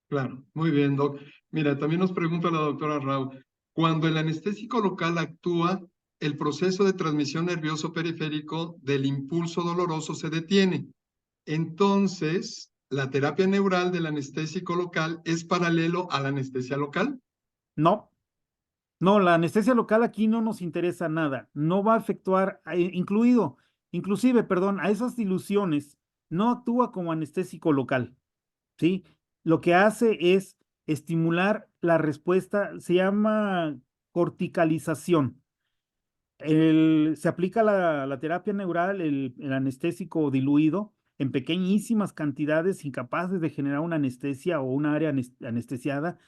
Claro, muy bien, Doc. Mira, también nos pregunta la doctora Rao, cuando el anestésico local actúa, el proceso de transmisión nervioso periférico del impulso doloroso se detiene. Entonces, ¿la terapia neural del anestésico local es paralelo a la anestesia local? No, no, la anestesia local aquí no nos interesa nada, no va a efectuar, inclusive, perdón, a esas diluciones, no actúa como anestésico local, ¿sí? Lo que hace es estimular la respuesta, se llama corticalización. Se aplica la terapia neural, el anestésico diluido, en pequeñísimas cantidades, incapaces de generar una anestesia o una área anestesiada,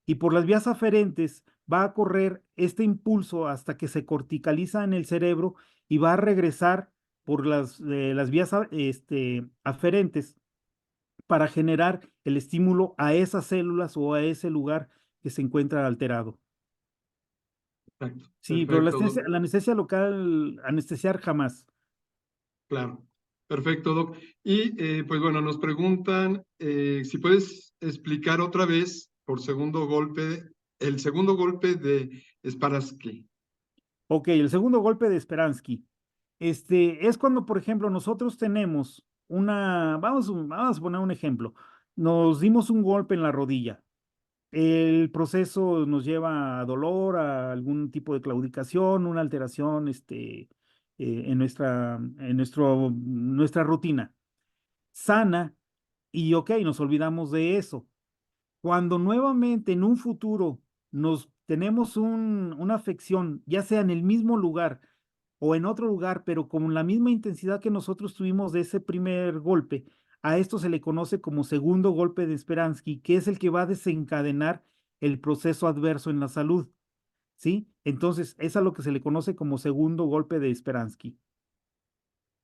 y por las vías aferentes va a correr este impulso hasta que se corticaliza en el cerebro y va a regresar por las vías aferentes para generar el estímulo a esas células o a ese lugar que se encuentra alterado. Exacto, Sí, pero perfecto, Doc. la anestesia local, anestesiar jamás. Claro, perfecto, Doc. Y pues bueno, nos preguntan si puedes explicar otra vez por segundo golpe, el segundo golpe de Sparaski. Ok, el segundo golpe de Speransky. Es cuando, por ejemplo, nosotros tenemos vamos a poner un ejemplo. Nos dimos un golpe en la rodilla, El proceso nos lleva a dolor, a algún tipo de claudicación, una alteración en nuestra rutina. Sana y ok, nos olvidamos de eso. Cuando nuevamente en un futuro tenemos una afección, ya sea en el mismo lugar o en otro lugar, pero con la misma intensidad que nosotros tuvimos de ese primer golpe, a esto se le conoce como segundo golpe de Speranski, que es el que va a desencadenar el proceso adverso en la salud, ¿sí? Entonces, es a lo que se le conoce como segundo golpe de Speranski.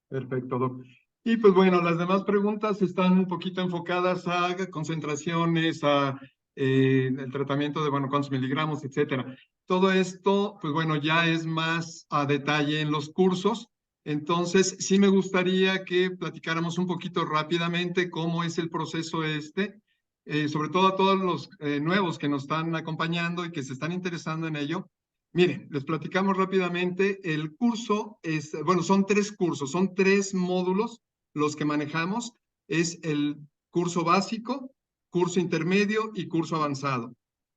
Perfecto, Doc. Y pues bueno, las demás preguntas están un poquito enfocadas a concentraciones, a el tratamiento de, bueno, cuántos miligramos, etcétera. Todo esto, pues bueno, ya es más a detalle en los cursos. Entonces, sí me gustaría que platicáramos un poquito rápidamente cómo es el proceso sobre todo a todos los nuevos que nos están acompañando y que se están interesando en ello. Miren, les platicamos rápidamente. El curso es, bueno, son 3 cursos, son 3 módulos los que manejamos. Es el curso básico, curso intermedio y curso avanzado.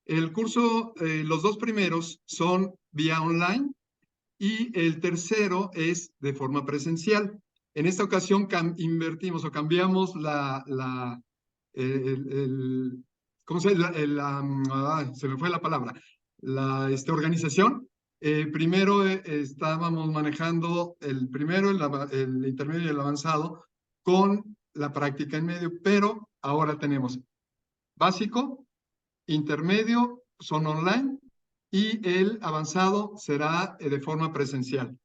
El curso, los 2 primeros son vía online y el tercero es de forma presencial. En esta ocasión invertimos o cambiamos ¿cómo se llama? Se me fue la palabra. Organización. Primero estábamos manejando el primero, el intermedio y el avanzado con la práctica en medio, pero ahora tenemos básico, intermedio, son online y el avanzado será de forma presencial.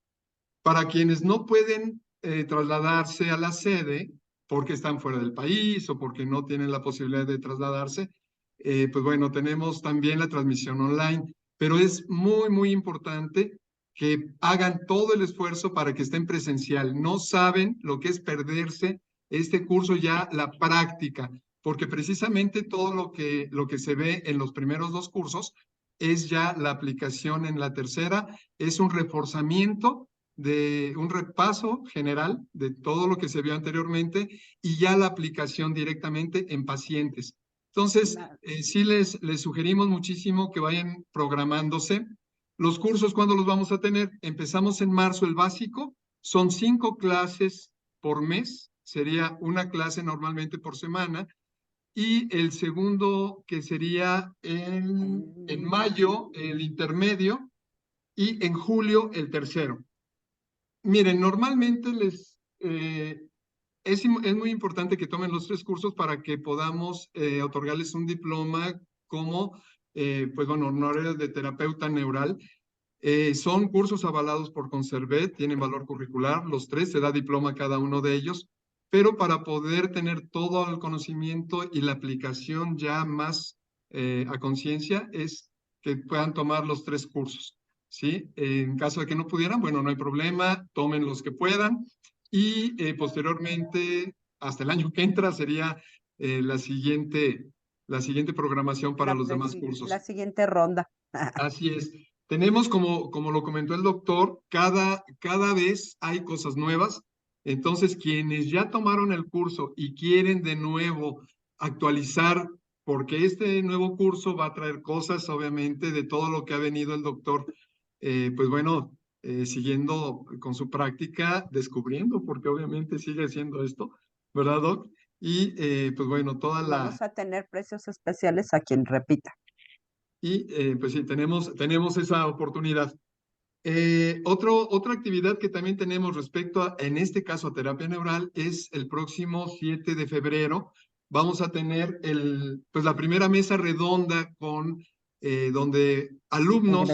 Para quienes no pueden trasladarse a la sede porque están fuera del país o porque no tienen la posibilidad de trasladarse, pues bueno, tenemos también la transmisión online, pero es muy, muy importante que hagan todo el esfuerzo para que estén presencial. No saben lo que es perderse este curso ya, la práctica, porque precisamente todo lo que se ve en los primeros 2 cursos es ya la aplicación en la tercera, es un reforzamiento de un repaso general de todo lo que se vio anteriormente y ya la aplicación directamente en pacientes. Entonces, sí les sugerimos muchísimo que vayan programándose. Los cursos, ¿cuándo los vamos a tener? Empezamos en marzo el básico, son 5 clases por mes, sería una clase normalmente por semana, y el segundo que sería en mayo el intermedio y en julio el tercero. Miren, normalmente es muy importante que tomen los 3 cursos para que podamos otorgarles un diploma como, pues bueno, honorario de terapeuta neural. Son cursos avalados por Conservet, tienen valor curricular, los 3, se da diploma a cada uno de ellos, pero para poder tener todo el conocimiento y la aplicación ya más a conciencia es que puedan tomar los 3 cursos, ¿sí? En caso de que no pudieran, bueno, no hay problema, tomen los que puedan y posteriormente, hasta el año que entra, sería la siguiente programación para los demás cursos. La siguiente ronda. Así es. Tenemos, como lo comentó el doctor, cada vez hay cosas nuevas. Entonces, quienes ya tomaron el curso y quieren de nuevo actualizar, porque este nuevo curso va a traer cosas, obviamente, de todo lo que ha venido el doctor, pues bueno, siguiendo con su práctica, descubriendo, porque obviamente sigue haciendo esto, ¿verdad, Doc? Y pues bueno, Vamos a tener precios especiales a quien repita. Y pues sí, tenemos esa oportunidad. Otra actividad que también tenemos respecto a, en este caso, a terapia neural, es el próximo 7 de febrero. Vamos a tener pues la primera mesa redonda con donde alumnos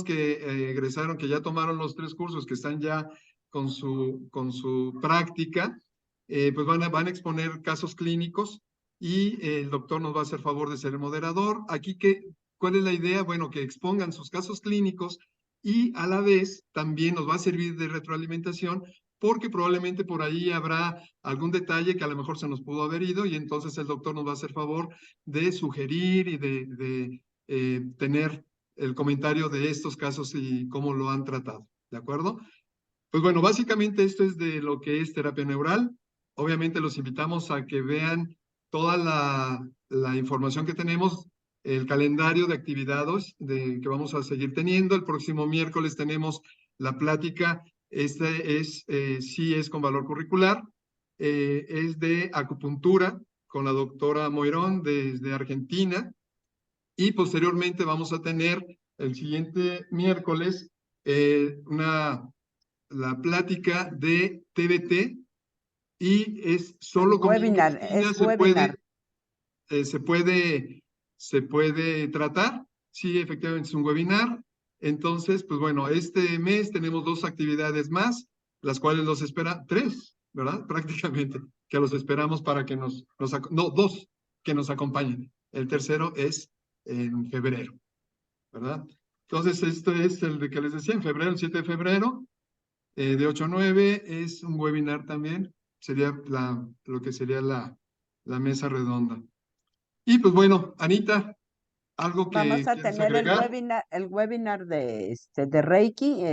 que egresaron, que ya tomaron los 3 cursos, que están ya con su práctica, pues van a exponer casos clínicos y el doctor nos va a hacer favor de ser el moderador. Aquí, ¿cuál es la idea? Bueno, que expongan sus casos clínicos y a la vez también nos va a servir de retroalimentación porque probablemente por ahí habrá algún detalle que a lo mejor se nos pudo haber ido y entonces el doctor nos va a hacer favor de sugerir y de tener el comentario de estos casos y cómo lo han tratado, ¿de acuerdo? Pues bueno, básicamente esto es de lo que es terapia neural. Obviamente los invitamos a que vean toda la información que tenemos, el calendario de actividades que vamos a seguir teniendo. El próximo miércoles tenemos la plática, sí es con valor curricular, es de acupuntura con la doctora Moirón desde Argentina, y posteriormente vamos a tener el siguiente miércoles la plática de TBT, y es solo con Webinar, biomedicina es webinar. se puede tratar. Sí, efectivamente es un webinar. Entonces, pues bueno, este mes tenemos 2 actividades más, las cuales tres, ¿verdad? Prácticamente, que los esperamos para que no, 2 que nos acompañen. El tercero es en febrero, ¿verdad? Entonces, esto es el de que les decía, en febrero, el 7 de febrero, de 8 a 9, es un webinar también, sería lo que sería la mesa redonda. Y pues bueno, Anita, ¿algo Vamos que a quieres tener agregar? el webinar de Reiki,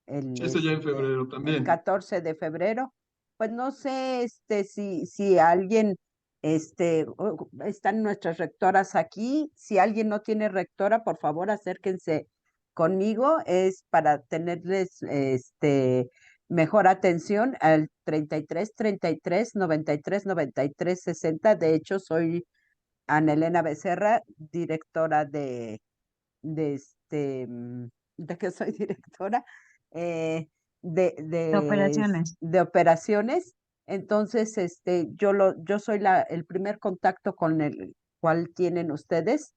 Eso ya en febrero el también. 14 de febrero. Pues no sé, si alguien, están nuestras rectoras aquí. Si alguien no tiene rectora, por favor, acérquense conmigo. Es para tenerles, mejor atención al 33 33 93 93 60. De hecho, soy Ana Elena Becerra, directora ¿de qué soy directora? Eh, De operaciones. de operaciones. Entonces, yo soy el primer contacto con el cual tienen ustedes,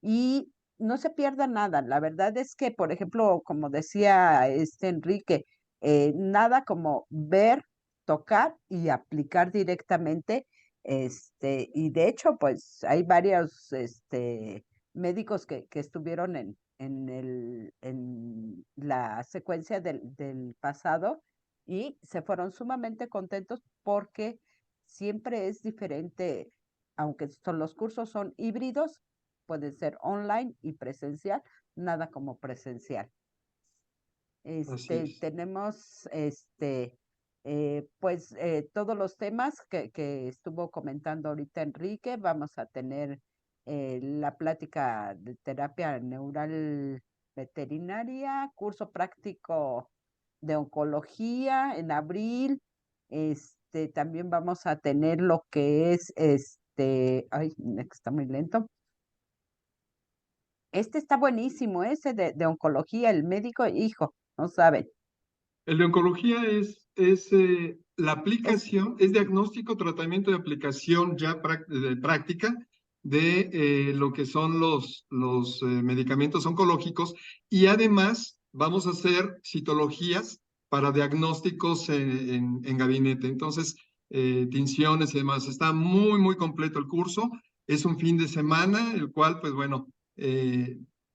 y no se pierda nada. La verdad es que, por ejemplo, como decía Enrique, nada como ver, tocar y aplicar directamente. Y de hecho, pues hay varios, médicos que estuvieron en la secuencia del pasado, y se fueron sumamente contentos porque siempre es diferente, aunque los cursos son híbridos, pueden ser online y presencial, nada como presencial. Así es. Tenemos, pues, todos los temas que estuvo comentando ahorita Enrique. Vamos a tener la plática de terapia neural veterinaria, curso práctico de oncología en abril. También vamos a tener lo que es, ay, está muy lento. Está buenísimo, ese de oncología, el médico, hijo, no saben. El de oncología es la Es, aplicación, es diagnóstico, tratamiento y aplicación ya de práctica de lo que son los medicamentos oncológicos, y además vamos a hacer citologías para diagnósticos en gabinete. Entonces, tinciones y demás. Está muy, muy completo el curso. Es un fin de semana, el cual, pues bueno,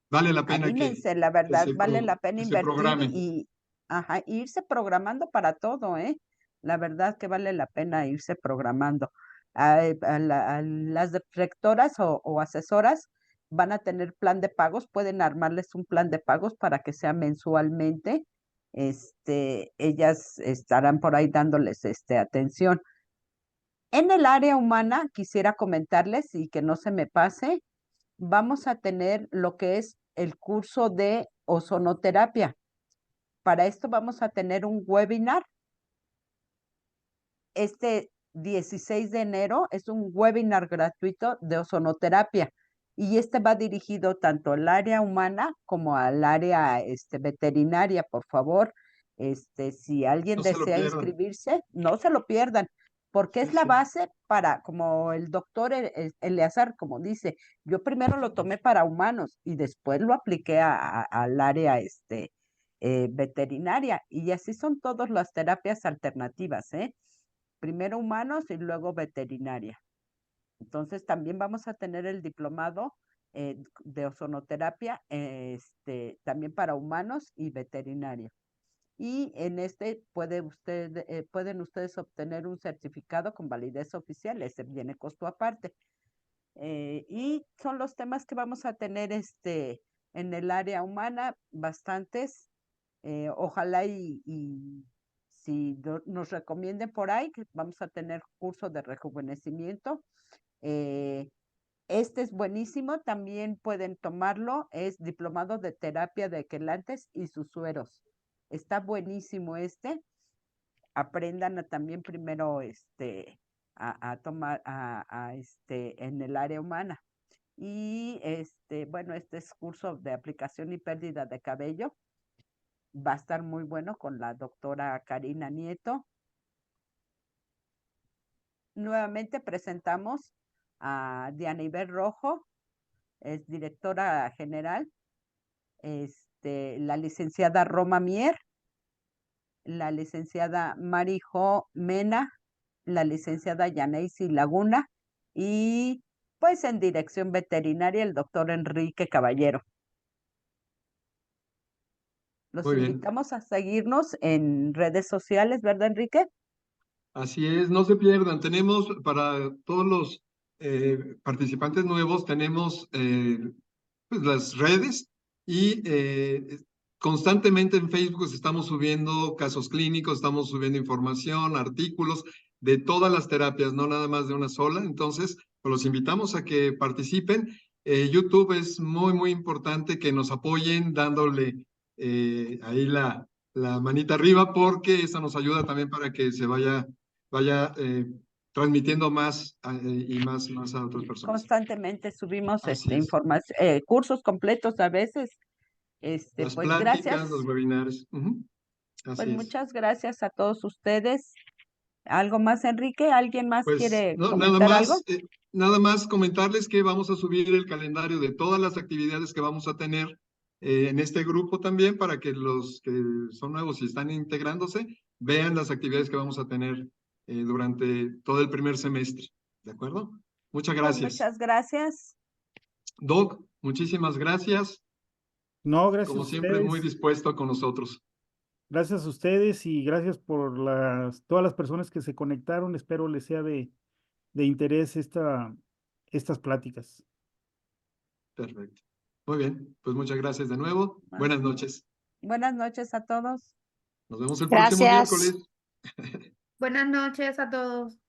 vale la pena anímense, la verdad, vale la pena que se invertir programe. y, ajá, irse programando para todo, ¿eh? La verdad que vale la pena irse programando. A las rectoras o asesoras van a tener plan de pagos, pueden armarles un plan de pagos para que sea mensualmente. Ellas estarán por ahí dándoles, atención. En el área humana, quisiera comentarles y que no se me pase, vamos a tener lo que es el curso de ozonoterapia. Para esto vamos a tener un webinar. 16 de enero es un webinar gratuito de ozonoterapia, y va dirigido tanto al área humana como al área, veterinaria. Por favor, si alguien No se lo desea pierdan. inscribirse, no se lo pierdan, porque Sí, es la sí. base para, como el doctor Eleazar, como dice, yo primero lo tomé para humanos y después lo apliqué al área, veterinaria, y así son todas las terapias alternativas, ¿eh? Primero humanos y luego veterinaria. Entonces también vamos a tener el diplomado de ozonoterapia, también para humanos y veterinaria. Y en pueden ustedes obtener un certificado con validez oficial. Ese viene costo aparte. Y son los temas que vamos a tener, en el área humana, bastantes. Ojalá y nos recomienden por ahí, que vamos a tener curso de rejuvenecimiento. Este es buenísimo, también pueden tomarlo, es diplomado de terapia de quelantes y sus sueros. Está buenísimo este. Aprendan también primero a tomar en el área humana. Y bueno, este es curso de aplicación y pérdida de cabello. Va a estar muy bueno con la doctora Karina Nieto. Nuevamente presentamos a Diana Iber Rojo, es directora general, la licenciada Roma Mier, la licenciada Marijo Mena, la licenciada Yaneisi Laguna y pues en dirección veterinaria el doctor Enrique Caballero. Los Muy bien. invitamos a seguirnos en redes sociales, ¿verdad, Enrique? Así es, no se pierdan. Tenemos para todos los participantes nuevos, tenemos pues, las redes y constantemente en Facebook estamos subiendo casos clínicos, estamos subiendo información, artículos de todas las terapias, no nada más de una sola. Entonces, pues, los invitamos a que participen. YouTube es muy, muy importante que nos apoyen dándole ahí la manita arriba, porque eso nos ayuda también para que se vaya transmitiendo más y más a otras personas. Constantemente subimos Así es. información, cursos completos a veces. Las Pues pláticas, gracias. los webinars. Pues Así es. muchas gracias a todos ustedes. ¿Algo más, Enrique? ¿Alguien más Pues quiere no, comentar algo? nada más comentarles que vamos a subir el calendario de todas las actividades que vamos a tener en este grupo también, para que los que son nuevos y están integrándose vean las actividades que vamos a tener durante todo el primer semestre. ¿De acuerdo? Muchas Pues gracias. muchas gracias. Doc, muchísimas gracias. No, gracias Como a siempre, muy ustedes. dispuesto con nosotros. Gracias a ustedes y gracias por todas las personas que se conectaron. Espero les sea de interés estas pláticas. Perfecto. Muy bien, pues muchas gracias de nuevo. Buenas noches. Buenas noches a todos. Nos vemos el próximo Gracias. miércoles. Buenas noches a todos.